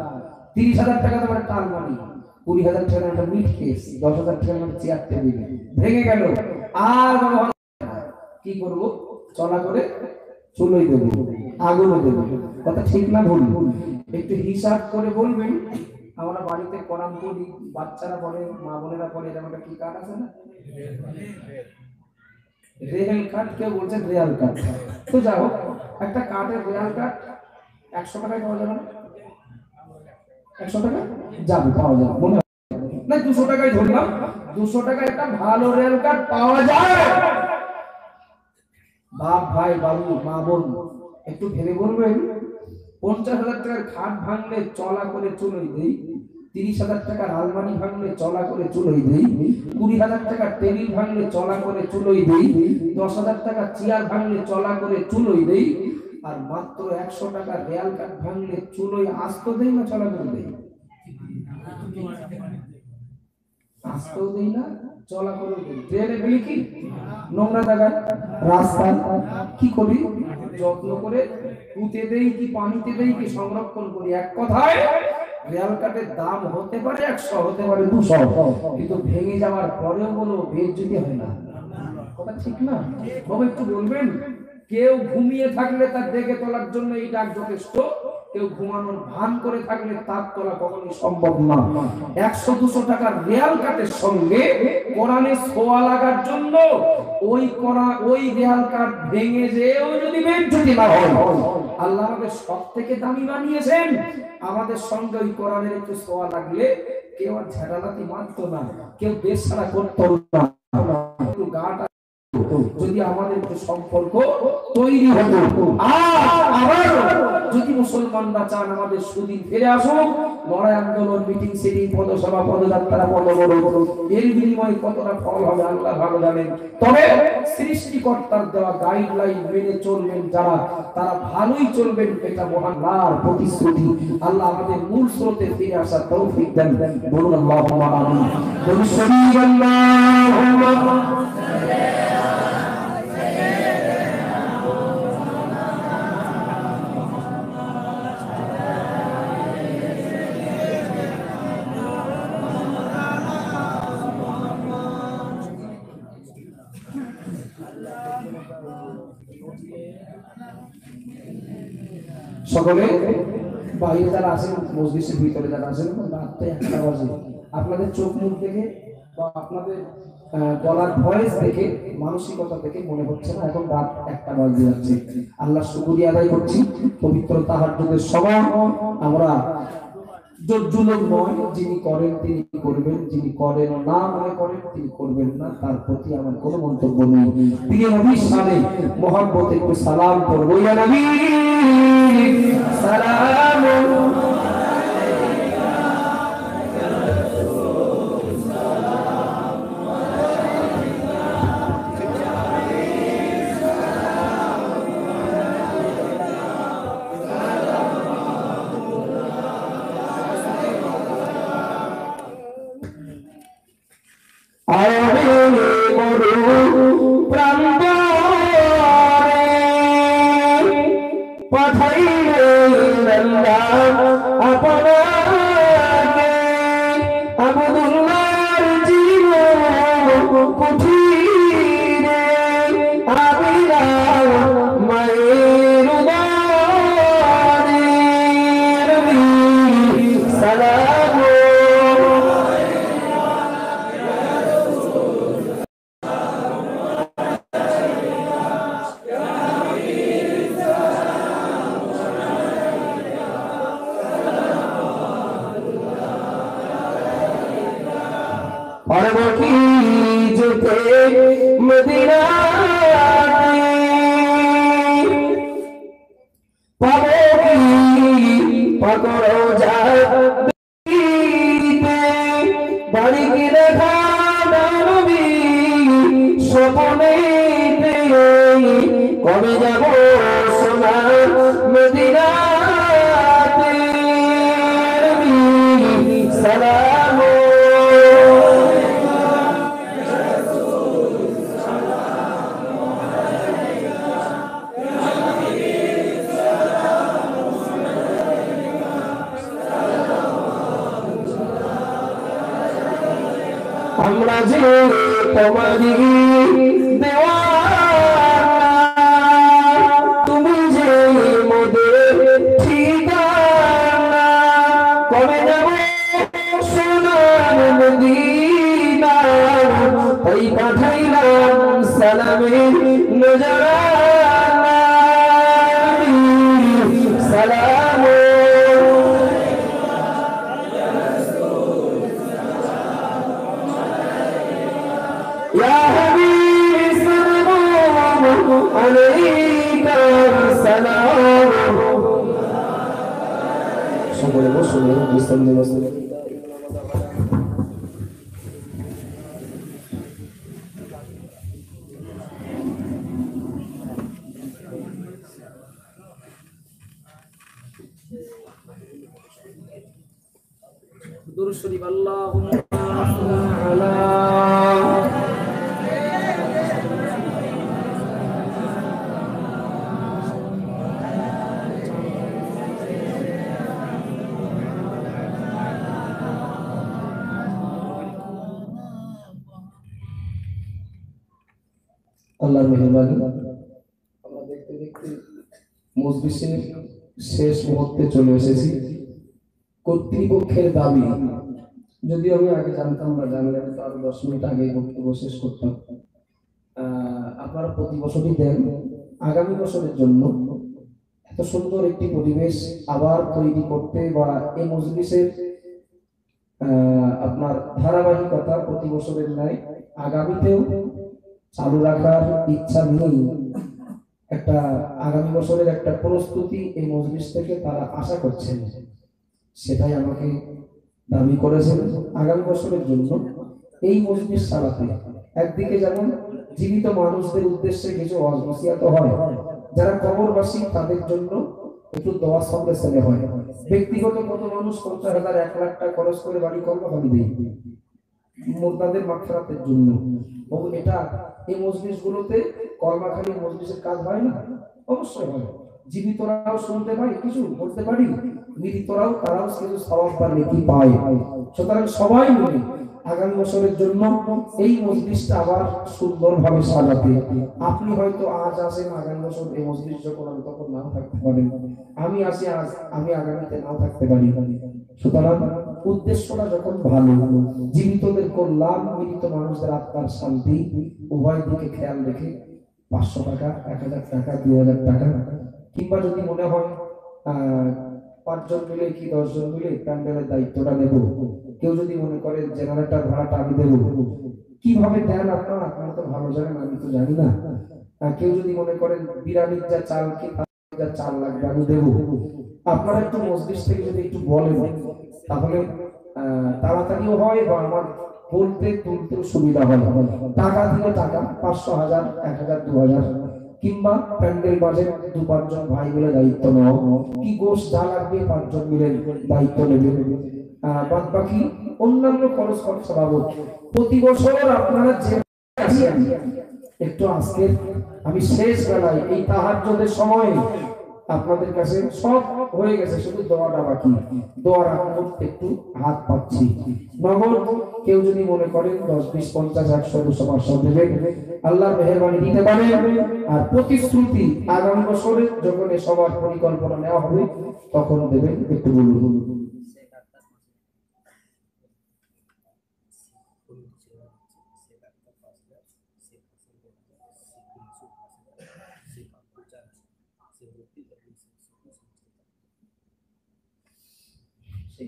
Speaker 2: 30,000 টাকা দামের একটা আলমারি, 20,000 টাকার একটা মিট কেস, 10,000 টাকার একটা চেয়ার টেবিল ভেঙে গেল, আর কি করব? চলা করে চুলোই দেবো, আগুনও দেবো, কথা ঠিক না ভুল? একটু হিসাব করে বলবেন। আমরা বাড়িতে কোরআন পড়ি, বাচ্চারা পড়ে, মা বোনেরা পড়ে, এরকম একটা কি কাঠ আছে না, রেল কাঠ, কেউ বলছে রেল কাঠ, তো যাও একটা কাঠের রেল কাঠ 100 টাকায় পাওয়া যাবে না? 100 টাকা যাবে, পাওয়া যাবে মনে হয় না, 200 টাকায় ধরলাম, 200 টাকায় একটা ভালো রেল কাঠ পাওয়া যায়। বাপ ভাই বাবু মা বোন একটু ভেবে বলবেন, 50,000 টাকার খাট ভাঙলে চলা করে চুলোই দেই, 30,000 টাকার আলমারি ভাঙলে চলা করে চুলোই দেই, 20,000 টাকার টেবিল ভাঙলে চলা করে চুলোই দেই, 10,000 টাকার চেয়ার ভাঙলে চলা করে চুলোই দেই, আর মাত্র 100 টাকার রেল কাঠ ভাঙলে চুলোই আস্ত দেই না চলা করে দেই? আস্তেও দেই না, চলা করে দেই। ট্রেনে গেলে কি নোংরা জায়গায় রাস্তা কি করি? যত্ন করে পুঁতে দেই কি পানিতে দেই কি সংরক্ষণ করি। এক কথায় রেল কাঠের দাম হতে পারে 100, হতে পারে 200, কিন্তু ভেঙে যাওয়ার পরেও কোনো বেজ্জতি হয় না, কথা ঠিক না? তবে একটু বলবেন, কেউ ঘুমিয়ে থাকলে তার ডেকে তোলার জন্য এই ডাক যথেষ্ট, কেউ ঘুমানোর ভান করে থাকলে তার তোলা কখনোই সম্ভব না। 100-200 টাকার রেল কাঠের সঙ্গে কোরআনে ছোঁয়া লাগার জন্য ওই রেল কাঠ ভেঙে যেও যদি বেজ্জতি না হয়, আল্লাহ আমাদের সব থেকে দামি বানিয়েছেন, আমাদের সঙ্গে ওই কোরআনের একটু ছোঁয়া লাগলে কেউ আর ঝাড়ালাতি মারতো না, কেউ দেশ ছাড়া করতো না, একটু গাটা যদি আমাদের সম্পর্ক তৈরি হতো। আর আবার যদি মুসলমানরা চান আমাদের সুদিন ফিরে আসুক, লড়াই আন্দোলন মিটিং সিটিং পদসভা পদযাত্রা পদবরণ এর বিনিময়ে কতটা ফল হবে আল্লাহ ভালো জানেন। তবে সৃষ্টিকর্তার দেওয়া গাইডলাইন মেনে চলবেন যারা, তারা ভালোই চলবেন, এটা মহান আল্লাহর প্রতিশ্রুতি। আল্লাহ আমাদের মূল স্রোতে ফিরে আসার তৌফিক দেন, বলুন আল্লাহুম্মা আমিন। বলুন আল্লাহুম্মা সকলে বাইরে যারা আছেন, মসজিদের ভিতরে যারা আছেন, রাত 1টা বাজে, আপনাদের চোখ মুখ দেখে বা আপনাদের গলার ভয়েস দেখে মানসিকতা দেখে মনে হচ্ছে না এখন রাত 1টা বাজে যাচ্ছে। আল্লাহ শুকরিয়া আদায় করছি, পবিত্র তাহাজ্জুদের সময় আমরা জোর নয়, যিনি করেন তিনি করবেন, যিনি করেন না মনে করেন তিনি করবেন না, তার প্রতি আমার কোনো মন্তব্য নেই। প্রিয় নবীর সামনে মহব্বতে একটু সালাম করবো, ইয়া নবী সালাম কবে যাব সোনার মদিনাতে, সালাম আমরা যে তোমারি দেওয়ানা, তুমি যে মোদের ঠিকানা, কবে যাব সোনার মদিনা, তাই পাঠাইলাম সালামের নজরানা, সালাম يا حبيبي سلام عليك السلام সকলে বসুন বিশ্রাম নিয়ে দুরূদ শরীফ আল্লাহুম্মা আলা আল্লাহর মেহেরবানি। আমরা দেখতে দেখতে মজলিসের শেষ মুহূর্তে চলে এসেছি। কর্তৃপক্ষের দাবি, যদি আমি আগে জানতাম না, জানলে তো আরো 10 মিনিট আগে বক্তব্য শেষ করতাম। আপনারা প্রতি বছরই দেন, আগামী বছরের জন্য এত সুন্দর একটি পরিবেশ আবার তৈরি করতে বা এই মজলিসের আপনার ধারাবাহিকতা প্রতি বছরের ন্যায় আগামীতেও চালু রাখার ইচ্ছা নিয়ে একটা আগামী বছরের একটা প্রস্তুতি এই মজলিস থেকে তারা আশা করছেন। সেটাই আমাকে দাবি করেছেন আগামী বছরের জন্য এই মজলিস চালাতে। একদিকে যেমন জীবিত মানুষদের উদ্দেশ্যে কিছু ওয়াজ নসিহত হয়, যারা কবরবাসী তাদের জন্য একটু দোয়া সঙ্গে সঙ্গে হয়। ব্যক্তিগত কত মানুষ 50,000 1,00,000 টাকা খরচ করে বাড়ি কর্মকারী দেয় মুর্দাদের মাগফিরাতের জন্য। ও এটা এই মজলিসগুলোতে কর্মকারী মজলিসের কাজ হয় না? অবশ্যই হয়। জীবিতরাও শুনতে পাই, কিছু বলতে পারি, মৃতরাও তারাও কিছু সওয়াব বা নেকি পায়। সুতরাং সবাই মিলে আগামী বছরের জন্য এই মজলিসটা আবার সুন্দরভাবে সাজাতে। আপনি হয়তো আজ আসেন, আগামী বছর এই মজলিস যখন আমি তখন নাও থাকতে পারেন, আমি আসি আজ, আমি আগামীতে নাও থাকতে পারি। সুতরাং উদ্দেশ্যটা যখন ভালো, জীবিতদের কল্যাণ, মৃত মানুষদের আত্মার শান্তি, উভয় দিকে খেয়াল রেখে 500 টাকা, 1,000 টাকা, 2,000 টাকা, কিংবা যদি মনে হয় 5 জন মিলে কি 10 জন মিলে প্যান্ডেলের দায়িত্বটা নেব, কেউ যদি মনে করে জেনারেটর ভাড়াটা আমি দেবো, কিভাবে দেন আপনারা তো ভালো জানেন, আমি তো জানি না। কেউ যদি মনে করেন বিরিয়ানির যা চাল কি যা চাল লাগবে আমি দেবো, আপনারা একটু মসজিদ থেকে যদি একটু বলেন তাহলে তাড়াতাড়িও হয় বা আমার বলতে তুলতেও সুবিধা হয়। টাকা দিলে টাকা 500, 1000, 1000, 2000, কিংবা প্যান্ডেল বাজে 2-5 জন ভাই মিলে দায়িত্ব নাও, কি গোশ যা লাগবে 5 জন মিলে দায়িত্ব নেবে। বাদ বাকি অন্যান্য খরচ খরচা বাবদ প্রতি বছর আপনারা যে একটু আজকে আমি শেষ বেলায় এই তাহাজ্জুদের সময় আপনাদের কাছে সব হয়ে গেছে, শুধু দোয়াটা বাকি। দোয়ার আমল একটু হাত পাচ্ছি নগদ। কেউ যদি মনে করেন 10, 20, 50, 100, 200, 500 দেবেন, আল্লাহর মেহেরবানি দিতে পারেন। আর প্রতিশ্রুতি আগামী বছরে যখন এই সবার পরিকল্পনা নেওয়া হবে তখন দেবেন, একটু বলুন।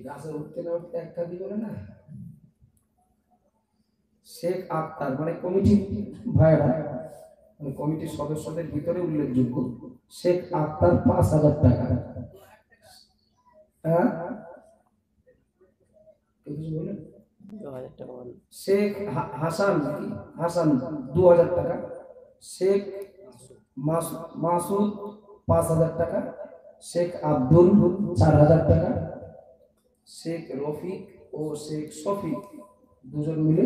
Speaker 2: গাছে উঠতে না উঠতে একটা দিবে না। শেখ আক্তার মানে কমিটি ভাইরা, মানে কমিটির সদস্যদের ভিতরে উল্লেখযোগ্য শেখ আক্তার 5,000 টাকা। হ্যাঁ, শেখ হাসান 2,000 টাকা, শেখ মাসুদ 5,000 টাকা, শেখ আব্দুল 4,000 টাকা, শেখ রফিক ও শেখ শফিক দুজন মিলে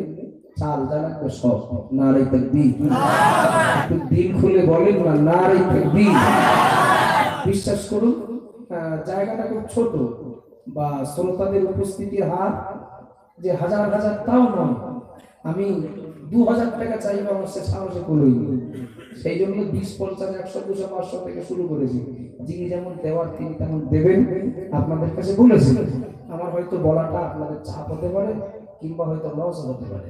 Speaker 2: 4,000 টাকা সব। নারে তাকবীর, একটু দিল খুলে বলেন না নারে তাকবীর। বিশ্বাস করুন জায়গাটা খুব ছোট বা শ্রোতাদের উপস্থিতির হার যে হাজার হাজার তাও নয়। আমি 2,000 টাকা চাইবো আমার সে সাহসে করই, সেই জন্য 20, 50, 100, 200, 500 থেকে শুরু করেছি। যিনি যেমন দেওয়ার তিনি তেমন দেবেন, আপনাদের কাছে বলেছি। আমার হয়তো বলাটা আপনাদের চাপ হতে পারে কিংবা হয়তো লস হতে পারে,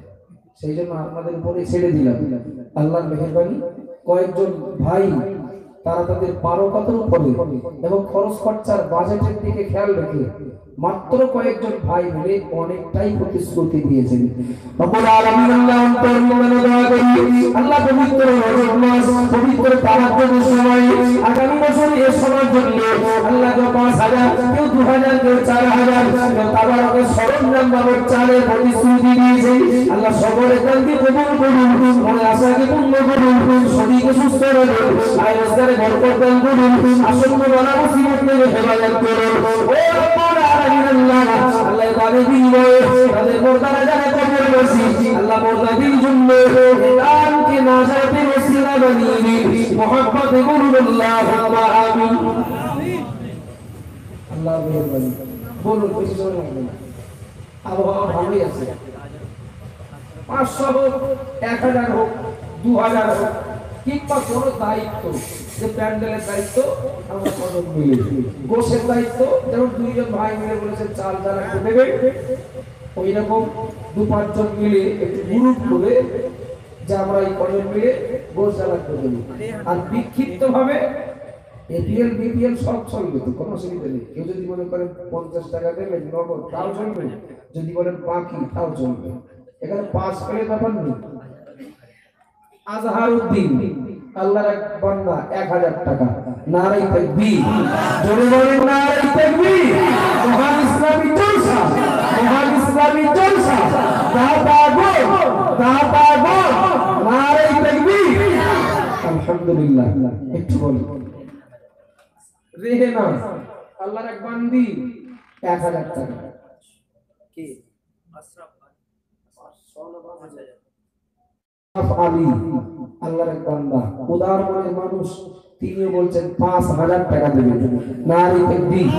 Speaker 2: সেই জন্য আপনাদের উপরে ছেড়ে দিলাম। আল্লাহর মেহেরবানি কয়েকজন ভাই তারা তাদের পারকতার উপরে এবং খরচ খরচার বাজেটের দিকে খেয়াল রেখে মাত্র কয়েকজন ভাই মিলে অনেকটাই প্রতিশ্রুতি দিয়েছেন। রব্বুল আলামিন আল্লাহ অন্তর মনে দোয়া করি, আল্লাহ পবিত্র রজব মাস, পবিত্র তারাজ্জুদের সময় আগামী বছর এই সময়ের জন্য আল্লাহ কেউ 5,000, কেউ 2,000, কেউ 4,000, কেউ তাবারকের সরঞ্জাম বাবদ চালের প্রতিশ্রুতি দিয়েছে। আল্লাহ সকলের কালকে কবুল করুন, মনে আশাকে পূর্ণ করুন, শরীরকে সুস্থ রাখুন, আয় রোজগারে বরকত দান করুন, আসন্ন বালা মুসিবত থেকে হেফাজত করুন। ও রব্বুল আলামিন আল্লাহ তাদের বিনিময়ে তাদের পর্দারা যারা কবর বসি আল্লাহ পর্দাদের জন্য ইসলামকে নাজাতের ওসিলা বানিয়ে দিন। মুহাম্মদ রাসূলুল্লাহ আমিন। আল্লাহ মেহেরবানি বলুন, বেশি জোরে লাগবে না, আবহাওয়া ভালোই আছে। 500 হোক, 1,000 হোক, 2,000 হোক, কিংবা কোনো দায়িত্ব, যে প্যান্ডেলের দায়িত্ব আমরা কজন মিলে, গোশের দায়িত্ব যেমন 2 জন ভাই মিলে বলেছেন চাল যারা দেবে, ওই রকম 2-5 জন মিলে একটু গ্রুপ করে যে আমরা এই কজন মিলে গোশ জ্বালা করে দেবো। আর বিক্ষিপ্ত ভাবে এপিএল বিপিএল সব চলবে, তো কোনো অসুবিধা নেই। কেউ যদি মনে করেন 50 টাকা দেবেন নগদ তাও চলবে, যদি বলেন বাকি তাও চলবে, এখানে পাস করে ব্যাপার নেই। আজহারউদ্দিন আল্লাহর এক বান্দা 1,000 টাকা। নারে তাকবীর, জোরে বলেন নারে তাকবীর। মহান ইসলাম ইসলামী জলসা, মহান ইসলামী জলসা, দাতা গো, নারে তাকবীর। আলহামদুলিল্লাহ। একটু বলি রেহেনা আল্লাহর এক বান্দি 1000 টাকা কি আশরাফ আলী আল্লাহর এক বান্দা উদার মনের মানুষ, তিনিও বলছেন 5000 টাকা দেবেন। নারে তাকবীর।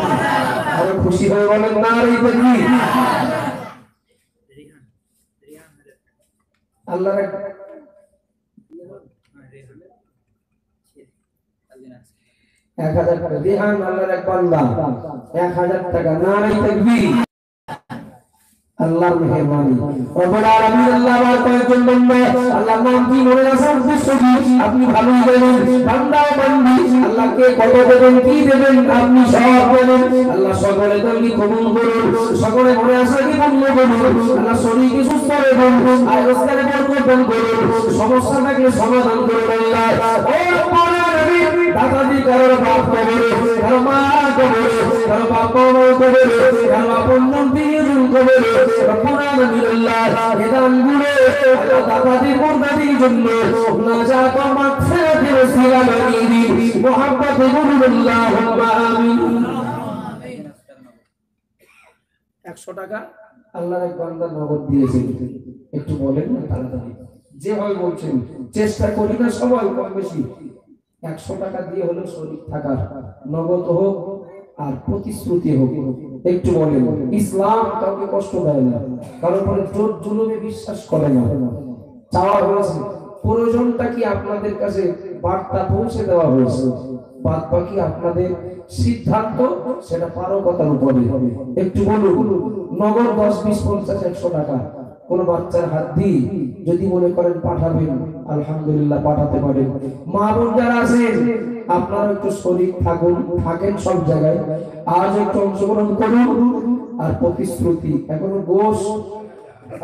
Speaker 2: আরো খুশি হয়ে বলেন নারে তাকবীর। আল্লাহর এক 1000 টাকা রেহান আল্লাহর এক বান্দা 1000 টাকা। নারে তাকবীর। আল্লাহর মেহেরবানি। রব্বুল আলামিন আল্লাহ আমার কয়েকজন বান্দা আল্লাহর নাম কি মনে আছে উদ্দেশ্য কি আপনি ভালোই জানেন। বান্দা বান্দি আল্লাহকে কত দেবেন কি দেবেন আপনি সব জানেন। আল্লাহ সকলে তৌফিক কবুল করুন, সকলে মনে আসা কি পূর্ণ করুন। আল্লাহ শরীরকে সুস্থ রাখুন, আর রোজগারে বরকত দান করুন, সমস্যা থাকলে সমাধান করুন। আল্লাহ ও রব্বুল আলামিন দাদাজি কারো বাপ কবরে, কারো মা কবরে, কারো বাপ কবরে, কারো আপন প্রিয়জন কবরে, রব্বুল আলামিন আল্লাহ এদানগুলো আল্লাহ দাদাজি পর্দাদির জন্য নাজাত ও মাগফিরাতের ওসিলা বানিয়ে দিন। মুহাব্বতে বলুন আল্লাহুম্মা আমিন। 100 টাকা আল্লাহর এক বান্দা নগদ দিয়েছেন। একটু বলেন না তাড়াতাড়ি যেভাবে বলছেন, চেষ্টা করি না সবাই কম বেশি। 100 টাকা দিয়ে হলো শরীর থাকার, নগদ হোক আর প্রতিশ্রুতি হোক। একটু বলেন ইসলাম কাউকে কষ্ট দেয় না, কারোর উপরে জোর জুলুমে বিশ্বাস করে না। চাওয়া হয়েছে, প্রয়োজনটা কি আপনাদের কাছে বার্তা পৌঁছে দেওয়া হয়েছে, বাদ বাকি আপনাদের সিদ্ধান্ত, সেটা পারকতার উপরে। একটু বলুন নগদ 10 20 50 100 টাকা কোন বাচ্চার হাত দিয়ে যদি মনে করেন পাঠাবেন, আলহামদুলিল্লাহ পাঠাতে পারেন। মা বোন যারা আছেন আপনারা একটু শরীর থাকেন সব জায়গায়, আজ একটু অংশগ্রহণ করুন। আর প্রতিশ্রুতি এখনো গোশ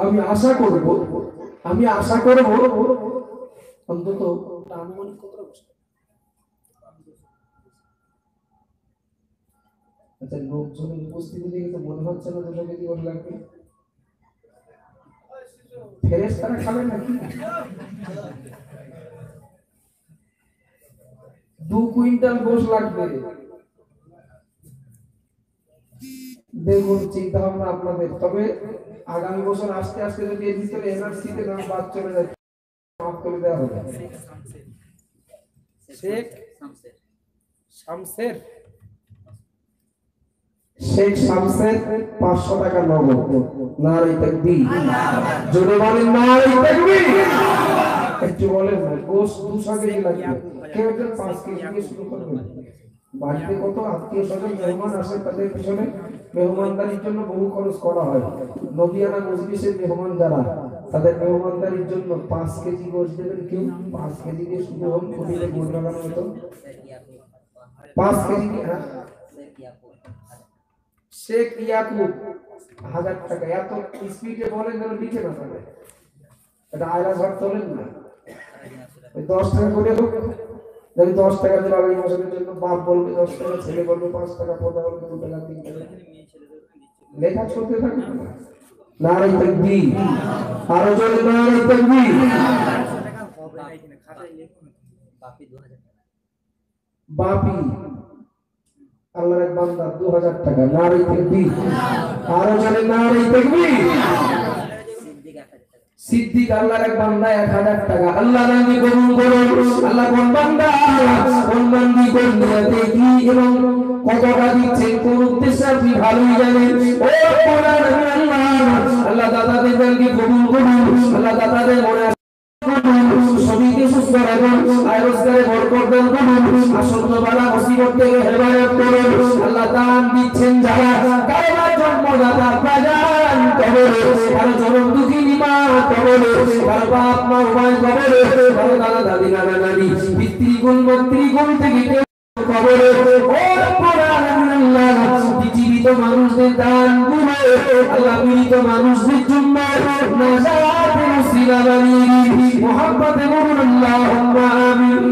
Speaker 2: আমি আশা করব অন্তত আনুমানিক কত বছর। আচ্ছা লোকজনের উপস্থিতি দেখে তো মনে হচ্ছে না দুটোকে কি লাগবে। ফেরেশতারা খাবেন নাকি? 2 কুইন্টাল গোশ লাগবে। দেখুন চিন্তা ভাবনা আপনাদের। তবে আগামী বছর আস্তে আস্তে যদি এর ভিতরে এনআরসিতে নাম বাদ চলে যায় মাফ করে দেওয়া হবে। শেখ শামসের 500 টাকা নগদ। নারে তাকবীর। জোরে বলেন নারে তাকবীর। একটু বলেন গোশ 200 কেজি লাগবে, কেউ একজন 5 কেজি দিয়ে শুরু করবেন। বাড়িতে কত আত্মীয় স্বজন মেহমান আসে, তাদের পিছনে মেহমানদারির জন্য বহু খরচ করা হয়। নবিয়ানা মজলিসের মেহমান যারা, তাদের মেহমানদারির জন্য 5 কেজি গোশ দেবেন। কেউ 5 কেজি দিয়ে শুরু হন, কুটিরে গোশ লাগানো হতো 5 কেজি। শেখ ইয়াকুব 1000 টাকা। এত স্পিডে বলেন যেন লিখে না পারে, এটা আয়রা ঘর তোলেন না। 10 টাকা করে হোক, যদি 10 টাকা দিয়ে আগামী বছরের জন্য বাপ বলবে 10 টাকা, ছেলে বলবে 5 টাকা, পোতা বলবে 2 টাকা 3 টাকা, লেখা চলতে থাকে। নারে তাকবীর। আরো জোরে নারে তাকবীর। বাপি আল্লাহর এক বান্দা 2000 টাকা। নারে তাকবীর। আরো জোরে নারে তাকবীর। সিদ্দিক আল্লাহর এক বান্দা 1000 টাকা। আল্লাহ নামে কবুল করুন। আল্লাহ কোন বান্দা কোন বান্দি কোন নিয়তে কি এবং কতটা দিচ্ছেন কোন উদ্দেশ্যে আপনি ভালোই জানেন। ও কোরআন আল্লাহ দাদাদের দানকে কবুল করুন। আল্লাহ দাদাদের মনে সবইকে সুস্থ রাখুন, আর রোজগারে বরকত দান করুন, আসন্ন বালা মুসিবত থেকে হেফাজত করুন। আল্লাহ দান দিচ্ছেন যারা, কারো জন্মদাতা বাজান কবরে, কারো জনম দুঃখিনী মা কবরে, কারো বাপ মা উভয় কবরে, কারো দাদা দাদি নানা নানি পিতৃকুল মাতৃকুল থেকে কবরে। ও রব্বুল আলামিন আল্লাহ জীবিত মানুষদের দান গুলো আল্লাহ মৃত মানুষদের জন্য নাজাতের ওসিলা বানিয়ে দিন। মুহাব্বতে বলুন আল্লাহুম্মা আমিন।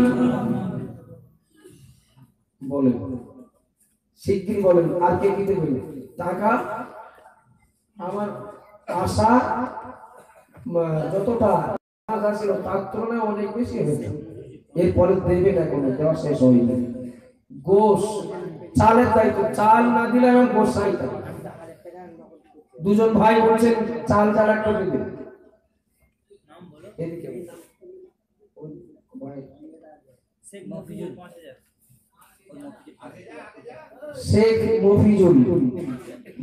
Speaker 2: বলেন শিগগির বলেন, আর কে কি দেবেন? টাকা আমার আশা যতটা আশা ছিল তার তুলনায় অনেক বেশি হয়েছে। এরপরে দেবে না, কোনো দেওয়া শেষ হয়নি। গোশ চালের দায়িত্ব, চাল না দিলে আমার গোশ চাইতাম। দুজন ভাই বলছেন চাল চাল একটা দিবে। শেখ মফিজুল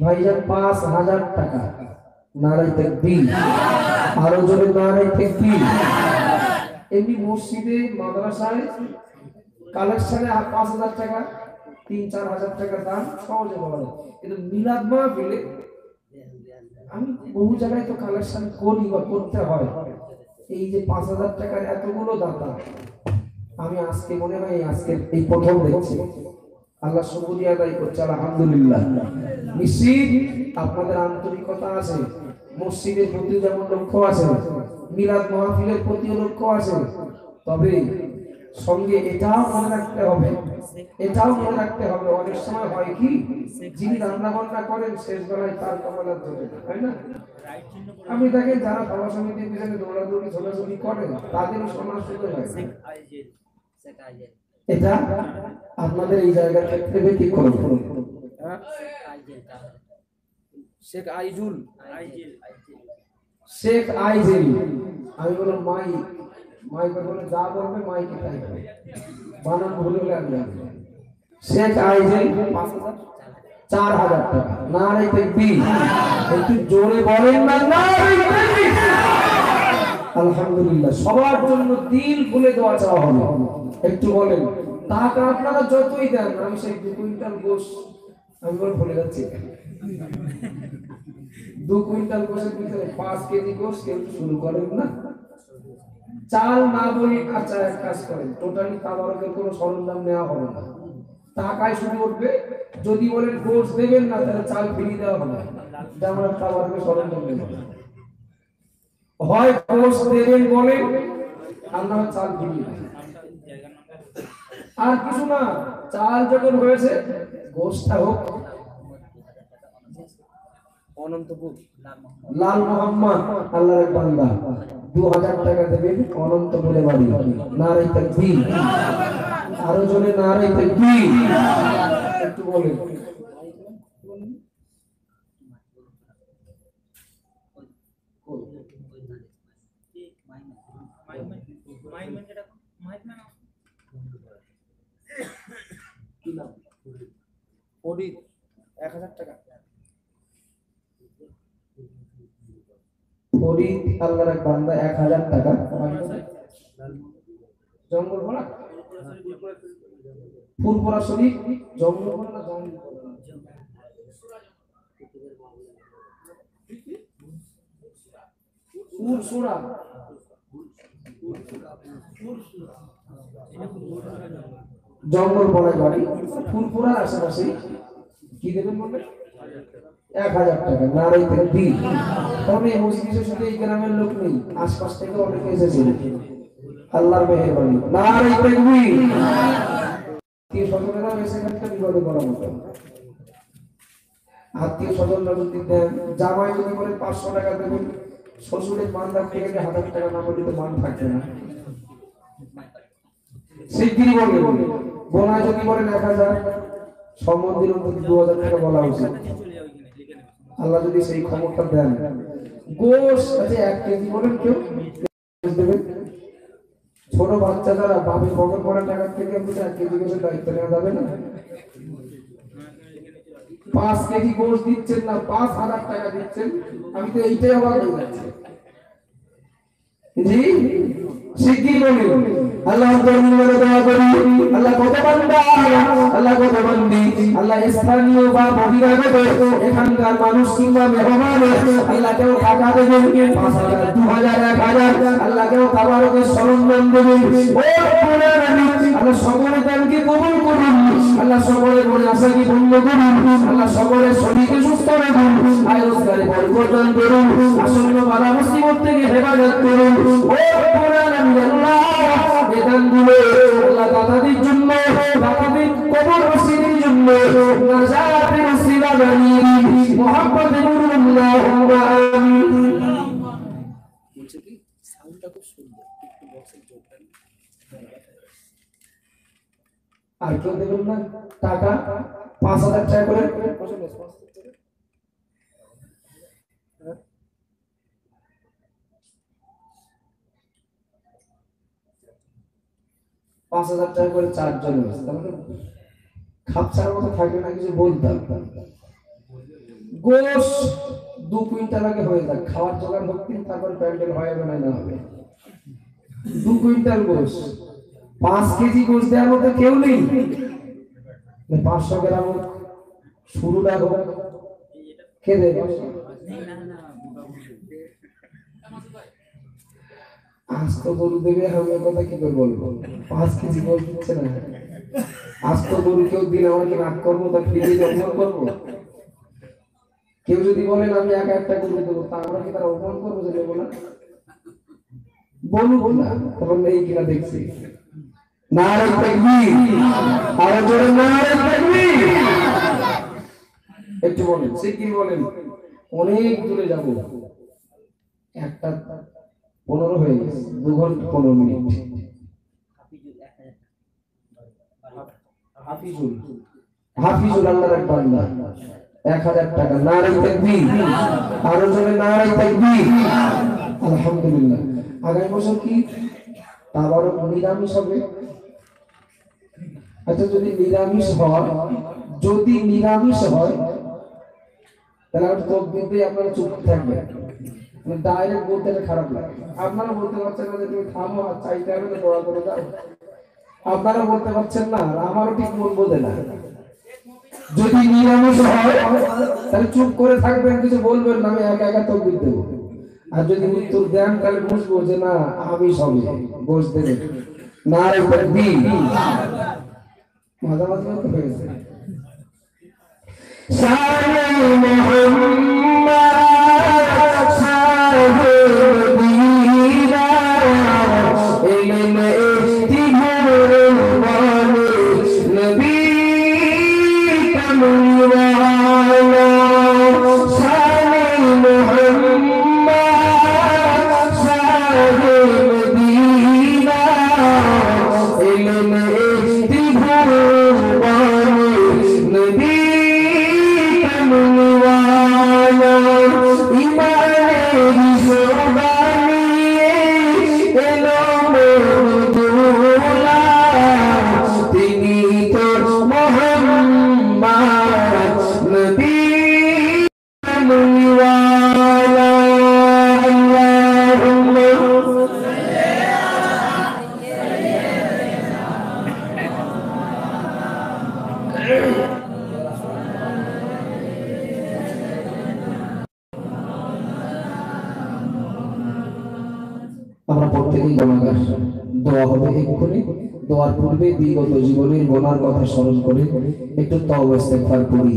Speaker 2: ভাইজান ৫,০০০ টাকা। নারায়ে তাকবীর, আরো জোরে নারায়ে তাকবীর। এমনি মসজিদে মাদ্রাসায় কালেকশনে ৫,০০০ টাকা, ৩-৪ হাজার টাকা দান সহজে বলা যায়। কিন্তু মিলাদ মাহফিলে আমি বহু জায়গায় তো কালেকশন করি বা করতে হয়। এই যে ৫,০০০ টাকার এতগুলো দাতা আমি আজকে মনে হয় আজকে এই প্রথম দেখছি। আল্লাহ শুকরিয়া আদায় করছি, আলহামদুলিল্লাহ। নিশ্চিত আপনাদের আন্তরিকতা আছে, মসজিদের প্রতি যেমন লক্ষ্য আছে, মিলাদ মাহফিলের প্রতিও লক্ষ্য আছে। তবে সঙ্গে এটাও মনে রাখতে হবে, অনেক সময় হয় কি, যিনি রান্না বান্না করেন শেষ বেলায় তার কপালে ধরে না, তাই না? আমি দেখেন যারা সভা সমিতির পিছনে দৌড়াদৌড়ি ছোটাছুটি করেন তাদের শোনার সুযোগ হয়। এটা আপনাদের এই জায়গার ক্ষেত্রে ব্যতিক্রম। শেখ আইজুল, শেখ আইজেল, আমি বললাম মাইক বলে যা বলবে মাইকে তাই হবে, বানান ভুলে গেলে। শেখ আইজেল ৪,০০০ টাকা। নারায়ে তাকবীর, একটু জোরে বলেন না নারায়ে তাকবীর। আলহামদুলিল্লাহ, সবার জন্য দিল খুলে দোয়া চাওয়া হবে। একটু বলেন টাকা আপনারা যতই দেন, আমি সেই 2 কুইন্টাল গোশ আমি ভুলে যাচ্ছি। 2 কুইন্টাল গোশের ভিতরে 5 কেজি গোশ কেউ শুরু করেন না। চাল না বলে আচ্ছা এক কাজ করেন, টোটালি তাবারকের কোনো সরঞ্জাম নেওয়া হবে না, টাকায় শুরু উঠবে। যদি বলেন গোশ দেবেন না তাহলে চাল ফিরিয়ে দেওয়া হবে, যেমন তাবারকের সরঞ্জাম নেবেন। হয় গোশ দেবেন বলেন, আল্লাহ চাল ফিরিয়ে দেবেন। আর কিছু না, চাল যখন হয়েছে গোশটা হোক। অনন্তপুর লাল মোহাম্মদ আল্লাহর এক বান্দা ২,০০০ টাকা দেবেন, অনন্তপুরে বাড়ি। নারায়ে তাকবীর, আরো জোরে নারায়ে তাকবীর। একটু বলেন ফরিদ ১,০০০ টাকা। ফরিদ আল্লাহর এক বান্দা ১,০০০ টাকা। জঙ্গল ভরা ফুলপুরা শরীফ, জঙ্গল ভরা না জঙ্গল ফুলসুরা, জঙ্গল ভরা বাড়ি, ফুলপুরার আশেপাশে। কি দেবেন বলবেন? ১,০০০ টাকা। নারায়ে তাকবীর। তবে মসজিদে শুধু এই গ্রামের লোক নেই, আশপাশ থেকে অনেকে এসেছে, আল্লাহর মেহেরবানি। নারায়ে তাকবীর। আত্মীয় স্বজনেরা এসে একটা বিপদে পড়া মতো। আত্মীয় স্বজনরা যদি দেন, জামাই যদি বলেন ৫০০ টাকা দেবেন, শ্বশুরের মান রাখতে গেলে ১,০০০ টাকা না বললে তো মান থাকবে না। শিগগিরই বলবেন। বোনায় যদি বলেন ১,০০০, সম্বন্ধের অন্তত ২,০০০ টাকা বলা উচিত। আল্লাহ যদি সেই ক্ষমতা দেন। গোশ আছে ১ কেজি বলেন, কেউ দেবেন। ছোট বাচ্চা যারা বাপের পকেট পড়া টাকা থেকে ১ কেজি গোশের দায়িত্ব নেওয়া যাবে না। ৫ কেজি গোশ দিচ্ছেন না, ৫,০০০ টাকা দিচ্ছেন, আমি তো এইটাই অবাক হয়ে যাচ্ছি। জি শিগগির বলুন আল্লাহ দরবারে দোয়া করি। আল্লাহ কত বান্দা, আল্লাহ কত বান্দি, আল্লাহ স্থানীয় বা বহিরাগত এখানকার মানুষ কিংবা মেহমান, আল্লাহ কেউ টাকা দেবেন ৫,০০০, ২,০০০, ১,০০০, আল্লাহ কেউ তাবারকের সরঞ্জাম দেবেন। ও কোরআন আল্লাহ সকলের দানকে কবুল করুন। আল্লাহ সকলের মনে আশাকে পূর্ণ করুন। আল্লাহ সকলের শরীরকে সুস্থ রাখুন, আয় রোজগারে বরকত দান করুন, আসন্ন বালা মুসিবত থেকে হেফাজত করুন। ও কোরআন আল্লাহ বেদানগুলো আল্লাহ দাতাদের জন্য, দাতাদের কবর রশিদের জন্য নাজাতের ওসিলা বানিয়ে দিন। ফুলটা খুব সুন্দর, একটু বক্সের জোরটা আর কেউ দেবেন না টাকা 5,000 টাকা করে 5,000 টাকা করে 4 জন আছে, তাহলে খাপছাড়ার মতো থাকবে না, কিছু বলতাম গোশ 2 কুইন্টাল আগে হয়ে যাক, খাওয়ার জোগাড় হোক, তারপর প্যান্ডেল হয় না না হবে 2 কুইন্টাল গোশ, 5 কেজি গোশ দেওয়ার মতো কেউ নেই, 500 গ্রাম শুরুটা হোক, কে দেবে? আজ তো গরু দেবে, আমি কথা কি করে বলবো? 5 কেজি গোশ দিচ্ছে না, আজ তো গরু কেউ দিন আমাকে রাগ করবো, তা ফিরে অপমান করবো? কেউ যদি বলেন আমি একা একটা গরু দেবো, তা আমরা কি তারা অপমান করবো? যে দেবো না, বলুন না, তখন এই কিনা দেখছি নারে তাকবীর, আরো জোরে নারে তাকবীর। একটু বলেন, সে কি বলেন? অনেক দূরে যাব, 1:15 হয়ে গেছে, 2 ঘন্টা 15 মিনিট। হাফিজুল আল্লাহর এক বান্দা, 1000 টাকা, নারে তাকবীর, আরো জোরে নারে তাকবীর। আলহামদুলিল্লাহ। আগামী বছর কি আবার নিরামিষ হবে? আচ্ছা, যদি নিরামিষ হয় তাহলে আর তকবীর দিয়ে আপনারা চুপ থাকবেন, ডাইরেক্ট বলতে খারাপ লাগে। আপনারা বলতে পারছেন না যে তুমি থামো, আর চাইতে হবে না দোয়া করে যাও, আপনারা বলতে পারছেন না, আমারও ঠিক মন বোঝে না। যদি নিরামিষ হয় তাহলে চুপ করে থাকবেন, কিছু বলবেন না, আমি একা একা তকবীর দেবো। আর যদি উত্তর দেন তাহলে বুঝবো যে না আমি সবই গোশ দেবে, নারে তাকবীর। মাঝামাঝি মতো হয়েছে। শানে মুহাম্মদ শাহে মদিনা, ইলমে ইস্তিগফার ওয়ালে নবী কামলিওয়ালা। শানে মুহাম্মদ শাহে মদিনা, ইলমে ইস্তিগফার ওয়ালে নবী কামলিওয়ালা। ইমানের জোবানি এলো মওদুলা, তিনি তো মুহাম্মদ নবী কামলিওয়ালা। আল্লাহুম্মা আমরা প্রত্যেকেই গুনাহগার, দোয়া হবে এক্ষুনি। দোয়ার পূর্বে বিগত জীবনের গুনার কথা স্মরণ করে একটু তওবা ইস্তেগফার করি।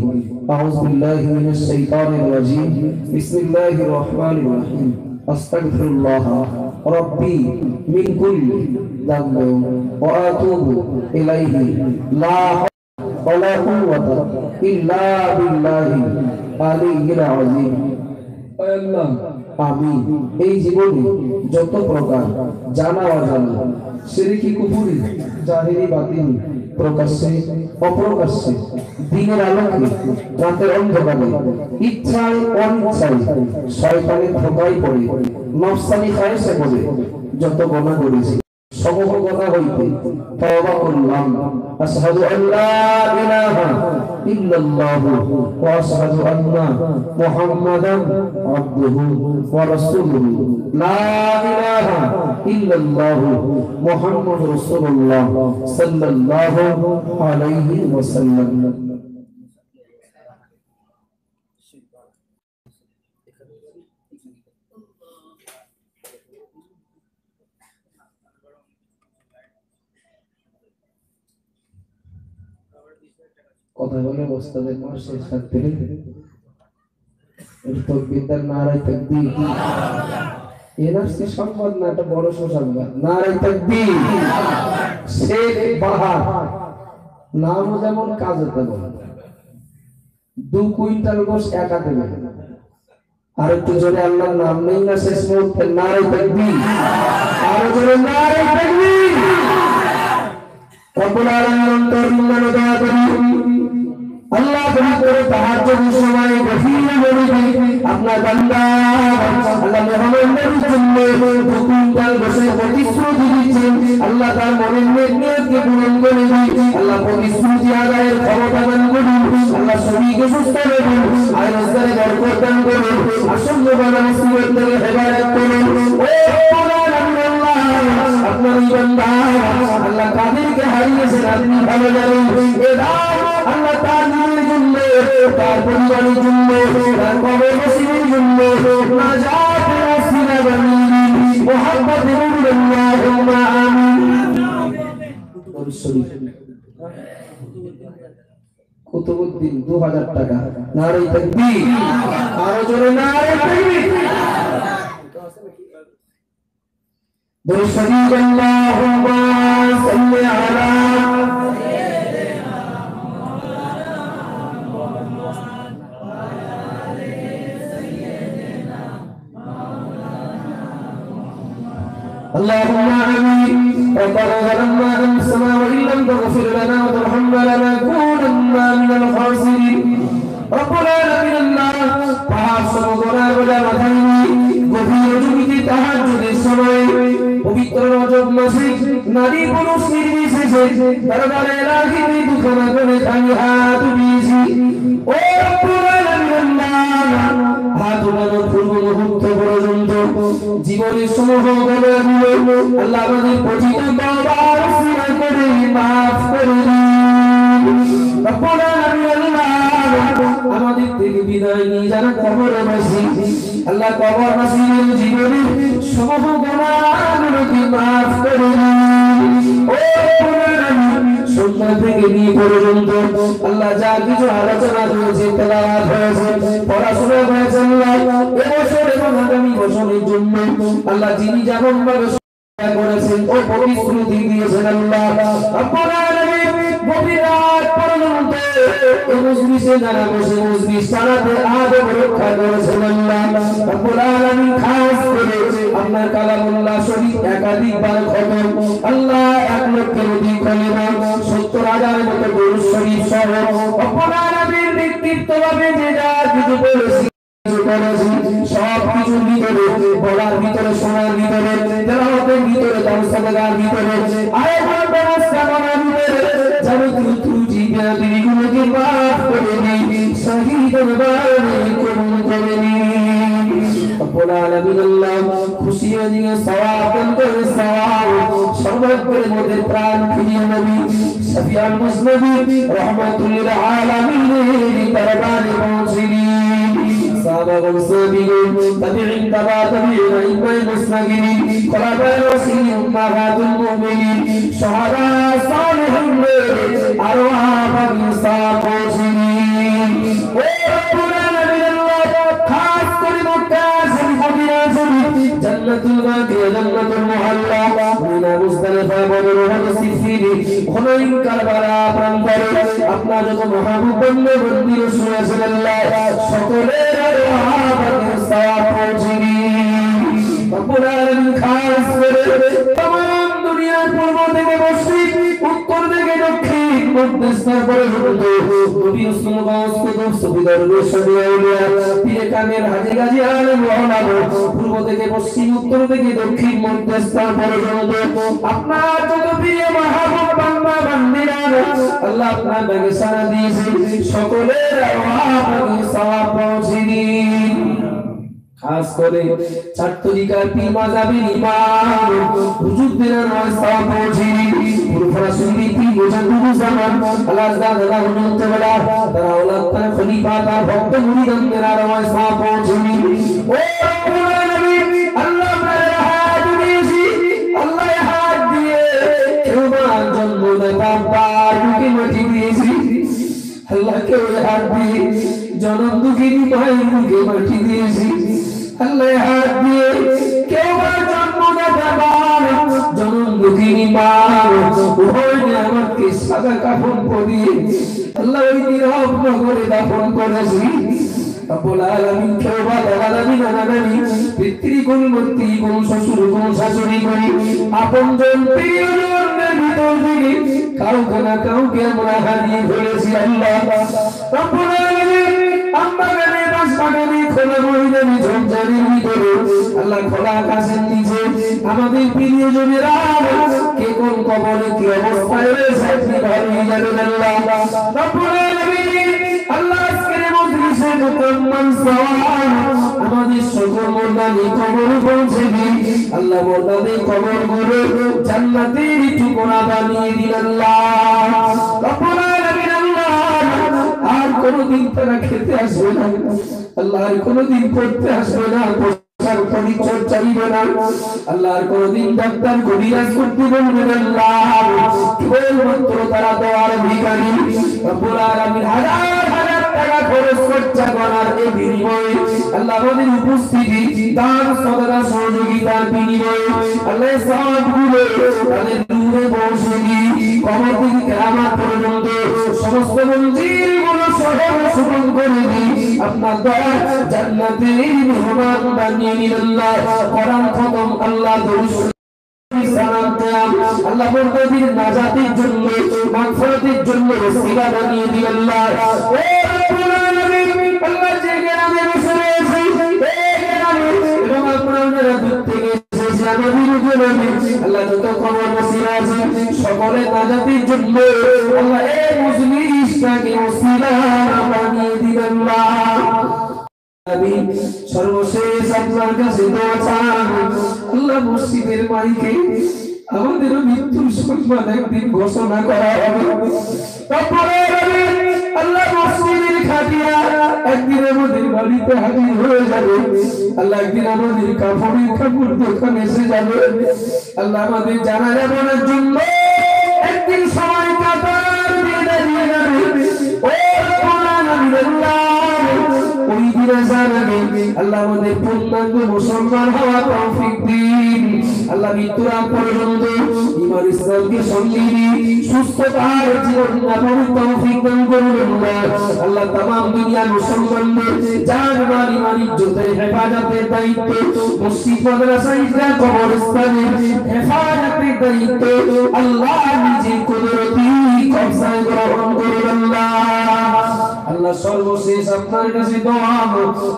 Speaker 2: আউযু বিল্লাহি মিনাশ শাইতানির রাজীম, বিসমিল্লাহির রহমানির রহিম। আস্তাগফিরুল্লাহ রাব্বি মিন কুল্লি যামবিন ওয়া আতুবু ইলাইহি, লা হাওলা ওয়ালা কুওয়াতা ইল্লা বিল্লাহিল আলিয়্যিল আযীম। আয় আল্লাহ, আমি এই জীবনে যত প্রকার জানা অজানা শিরকি কুফরি জাহেরি বাতিনি, প্রকাশ্যে অপ্রকাশ্যে, দিনের আলোকে রাতের অন্ধকারে, ইচ্ছায় অনিচ্ছায়, শয়তানের ধোঁকায় পড়ে, নফসানি খায়েশে পড়ে যত গুনাহ করেছি, সমগ্র গুনাহ হইতে তওবা করলাম। আশহাদু আল্লা ইলাহা ইল্লাল্লাহু ওয়া আশহাদু আন্না মুহাম্মাদান আবদুহু ওয়া রাসূলুহু। লা ইলাহা ইল্লাল্লাহু মুহাম্মাদুর রাসূলুল্লাহ সাল্লাল্লাহু আলাইহি ওয়াসাল্লাম। কথা বলে ওস্তাদের মার শেষ থাকতে তকবীরদার নারে তাকবীর। এনআরসি সংবাদ না, এটা বড় সুসংবাদ। নারে তাকবীর। শেখ বাহার নাম যেমন কাজে তেমন। 2 কুইন্টাল গোশ একা দেবে, আর একটু জোরে আল্লাহর নাম নেই না শেষ মুহূর্তে নারে তাকবীর আর জোরে নারে তাকবীর রব্বুল আলামিন অন্তর্মনে দয়া করি আল্লাহ পবিত্র তাহাজ্জুদের সময় গভীর মনোযোগে আপনার বান্দা আল্লাহ মুহাম্মদের জন্য হুকুমদার বসে প্রতিশ্রুতি দিচ্ছেন আল্লাহ তার মনের নিয়তকে পূরণ করে দিন আল্লাহ প্রতিশ্রুতি আদায়ের ক্ষমতা দান করুন আল্লাহ শরীরকে সুস্থ রাখুন আর রোজগারে বরকত দান করুন আসন্ন বালা মুসিবত থেকে হেফাজত করুন ও আল্লাহ আপনার বান্দা আল্লাহ কাদেরকে হারিয়েছেন আপনি ভালো জানেন আল্লাহ তার নিজের জন্য তার পরিবারের জন্য তার কবর নসিবের জন্য নাজাত ওসিলা বানিয়ে মুহাব্বত আল্লাহুম্মা আমিন কুতুবউদ্দিন 2000 টাকা নারে তাকবীর আর জোরে নারে তাকবীর দুরূদ আল্লাহুম্মা সাল্লি আলা اللهم آمين ربنا ظلمنا أنفسنا وإن لم تغفر لنا وترحمنا لنكونن من الخاسرين ربنا لمن النار فحسبنا ولا مكاني গভীর জমিতে তাহাজ্জুদের সময় পবিত্র রজব মাসে নারী পুরুষ নির্বিশেষে দরবারে রাখি দুখানা করে খালি হাত উঠিয়েছি ও রব্বুল আলামিন হাত উঠানোর পূর্ব মুহূর্ত পর্যন্ত জীবনের সমূহ গুনাহগুলো আল্লাহ আমাদের পতিত তওবার উসিলা করে মাফ করে দিন রব্বুল আলামিন আমাদের থেকে বিদায় নিয়ে যারা কবরবাসী আল্লাহ কবরবাসীর জীবনের সমূহ গুনাহগুলোকে মাফ করে দিন ও সন্ধ্যা থেকে নিয়ে পর্যন্ত আল্লাহ যা কিছু আলোচনা হয়েছে তেলাওয়াত হয়েছে পড়াশোনা হয়েছে আল্লাহ এবছর এবং আগামী বছরের জন্য আল্লাহ যিনি যেমন ভাবে করেছেন ও প্রতিশ্রুতি দিয়েছেন আল্লাহ রব্বুল আলামিন গভীর রাত পর্যন্ত এই মজলিসে যারা বসে মজলিস চালাতে আদব রক্ষা করেছেন আল্লাহ রব্বুল আলামিন খাস করে আপনার কালামুল্লাহ শরীফ একাধিকবার খতম আল্লাহ 1 লক্ষের অধিক কলেমা 70,000 মতো দরুদ শরীফ সহ রব্বুল আলামিন ব্যক্তিগতভাবে যে যা কিছু বলেছি সব কিছুর ভিতরে বলার ভিতরে শোনার ভিতরে তেলাওয়াতের ভিতরে দারুসালার ভিতরে আয়াতের ব্যবস্থা করার ভিতরে যাবতীয় ত্রুটি বিঘ্নগুলোকে মাফ করে দিন সহিহ দরবারে কবুল করে নিন রব্বুল আলামিন আল্লাহ খুশি হয়ে সওয়াব দান করে সওয়াব সর্বত্র মধ্যে প্রাণ প্রিয় নবী শফিউল মুজনবী রাহমাতুল লিল আলামিন দরবারে পৌঁছে দিন সাহাবা সাহাবীগণ তাবিঈন তাবিঈন ইমাম মুসলিমিন খোলাফায়ে রাশিদিন উম্মাহাতুল মুমিনিন শাহাদা সালিহিন আরওয়াহ মুসাফিরিন ও রব্বুল আলামিন আল্লাহ খাস করে মক্কা শরীফে শরীফ জান্নাতুল বাকিয়া জান্নাতুল মুআল্লা মিনা মুজদালিফা বদর ওয়াদ সিফিন হুনাইন কারবালা প্রান্তরে আপনার যত মাহবুব বন্দে বন্দী রাসূল সাল্লাল্লাহু সকলের সওয়াব পৌঁছে দিন রব্বুল আলামিন খাস করে तमाम দুনিয়ার পূর্ব থেকে পশ্চিম উত্তর থেকে দক্ষিণ মধ্যস্থ পর্যন্ত নবী সুন্নাত কুতুব সুবিদার রশিদিয়া পীরে কামেল হাজী গাজী আলম ওলামা পূর্ব থেকে পশ্চিম উত্তর থেকে দক্ষিণ মধ্যস্থ পর্যন্ত আপনার যত প্রিয় মাহবুব বান্দা বান্দিরা আল্লাহ আপনার নামে সাড়া দিয়েছেন সকলের সওয়াব পৌঁছে দিন খাস করে চার তরিকার পীর মাযহাবের ইমাম হুজুরদের সওয়াব পৌঁছে দিন পুরফরা সুন্নতি মুজাদ্দিদ জামান আল্লাহ তাআলা উন্নত বলা তারা আওলাদ তার খলিফা তার ভক্ত মুরিদদের সওয়াব পৌঁছে দিন ও রব্বুল আলামিন আল্লাহ আপনার হাত দিয়েছি আল্লাহ হাত দিয়ে তোমার জন্মদাতা পাকে মাটি দিয়েছি আল্লাহ কে হাত দিয়ে জনম দুঃখিনী মায়ের মুখে মাটি দিয়েছি আল্লাহ হাত দিয়ে কেউ জন্মদাতা বাবা জনম দুঃখিনী মা উভয় আমাকে সাদা কাফন পরিয়ে আল্লাহ ওই নিরব করে দাফন করেছি রব্বুল আলামিন কেওবা দাদাদাদি নানানানি পিতৃকুল মাতৃকুল শ্বশুরকুল শাশুড়িকুল আপনজন প্রিয়জনদের ভিতর থেকে কাউকে না কাউকে আমরা হারিয়ে ফেলেছি আল্লাহ রব্বুল আলামিন আমবাগানে বাসবাগানে খোলা ময়দানে ঝঞ্ঝারের ভিতরে আল্লাহ খোলা আকাশের নিচে আমাদের প্রিয়জনেরা কে কোন কবরে কি অবস্থায় রয়েছে আপনি ভালোই জানেন আল্লাহ রব্বুল আলামিন আল্লাহ আজকের মজলিসে মুকাম্মাল সওয়াব আমাদের সকল মুর্দানি কবর পৌঁছে দিন আল্লাহ মুর্দানি কবর গুলো জান্নাতের টুকরা বানিয়ে দিন আল্লাহ রব্বুল আলামিন আল্লাহ আর কোনদিন তারা খেতে আসবে না আল্লাহ আর কোনদিন পড়তে আসবে না পরিচয় চাইবে না আল্লাহ আর কোনদিন ডাক্তার কবিরাজ করতে বলবে না আল্লাহ কেবলমাত্র তারা দেওয়ার ভিখারি রব্বুল আলামিন হাজার হাজার টাকা খরচ খরচা করার এই বিনিময়ে আল্লাহ আমাদের উপস্থিতি দান সদকা সহযোগিতার বিনিময়ে আল্লাহ সবগুলো তাদের দূরে পৌঁছে দিয়ে কবর থেকে কিয়ামত পর্যন্ত সমস্ত মঞ্জিলগুলো সহজ সুগম করে দিই আপনার দয়া জান্নাতের মেহমান বানিয়ে নিন আল্লাহ কোরআন খতম আল্লাহ দরুদ সালাম দেন আল্লাহ মুর্দাদের নাজাতের জন্য মাগফিরাতের জন্য ওসিলা বানিয়ে দিন আল্লাহ ও রব্বুল আলামিন আল্লাহ যে গ্রামে বসে রয়েছে এই গ্রামে এবং আপনারা যারা দূর থেকে এসেছেন আমাদের উপরে আল্লাহ যত কবর বসিরা আছে সকলে নাজাতের জন্য আল্লাহ এই মজলিসটাকে ওসিলা বানিয়ে দিন আল্লাহ সর্বশেষ আপনার কাছে দোয়া চাই আল্লাহ মসজিদের মাইকে আমাদের মৃত্যুর সংবাদ একদিন ঘোষণা করা হবে আল্লাহ মসজিদের খাটিয়া একদিন আমাদের বাড়িতে হাজির হয়ে যাবে আল্লাহ একদিন আমাদের কাপড় দোকান এসে যাবে আল্লাহ আমাদের জানাজা পড়ার জন্য একদিন সময় কাতার দিয়ে দাঁড়িয়ে যাবে ও আল্লাহ ওই দিনে জানাবে আল্লাহ আমাদের পূর্ণাঙ্গ মুসলমান হওয়া তৌফিক দিন আল্লাহ মৃত্যুর আগ পর্যন্ত ঈমান ইসলামকে সঙ্গে নিয়ে সুস্থতার জীবন যাপন তৌফিক দান করুন আল্লাহ तमाम দুনিয়া মুসলমানদের জান মাল ঈমান ইজ্জতের হেফাজতের দায়িত্ব মসজিদ মাদ্রাসা ঈদগাহ কবরস্থানের হেফাজতের দায়িত্ব আল্লাহ নিজে কুদরতি কবজায় গ্রহণ করুন আল্লাহ সর্বশেষ আপনার কাছে দোয়া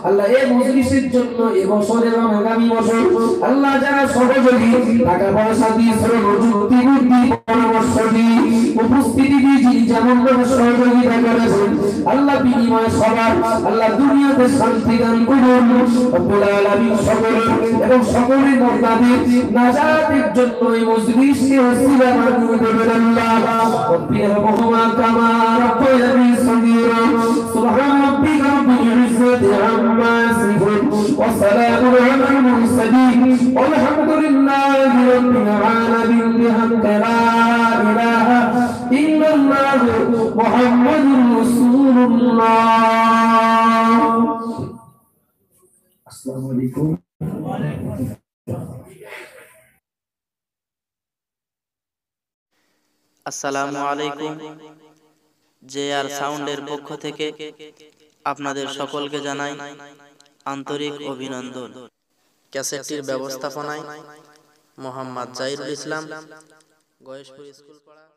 Speaker 2: আল্লাহ এই মজলিসের জন্য এই বছর এবং আগামী বছর আল্লাহ যারা সহযোগী টাকা পয়সা দিয়ে শ্রম যুক্তি বুদ্ধি পরামর্শ দিয়ে উপস্থিতি দিয়ে যিনি যেমন ভাবে সহযোগিতা করেছেন আল্লাহ বিনিময়ে সবার আল্লাহ দুনিয়াতে শান্তি দান করুন রব্বুল আলামিন সকলের এবং সকলের মুর্দাদের নাজাতের জন্য এই মজলিসকে ওসিলা বানিয়ে দেবেন আল্লাহ রব্বিরহামহুমা কামা রাব্বায়ানি সগীরা সুবহান রাব্বিকা রাব্বিল ইজ্জাতি আম্মা ইয়াসিফুন ওয়া সালামুন আলাল মুরসালিন ওয়ালহামদুলিল্লাহি রাব্বিল আলামিন বিহামদি লা ইলাহা ইল্লাল্লাহ মুহাম্মাদুর রাসূলুল্লাহ আসসালামু আলাইকুম
Speaker 3: আসসালামু আলাইকুম জেআর সাউন্ডের পক্ষ থেকে আপনাদের সকলকে জানাই আন্তরিক অভিনন্দন। ক্যাসেটটির ব্যবস্থাপনায় মোহাম্মদ জাহিরুল ইসলাম, গয়েশপুর স্কুল পাড়া।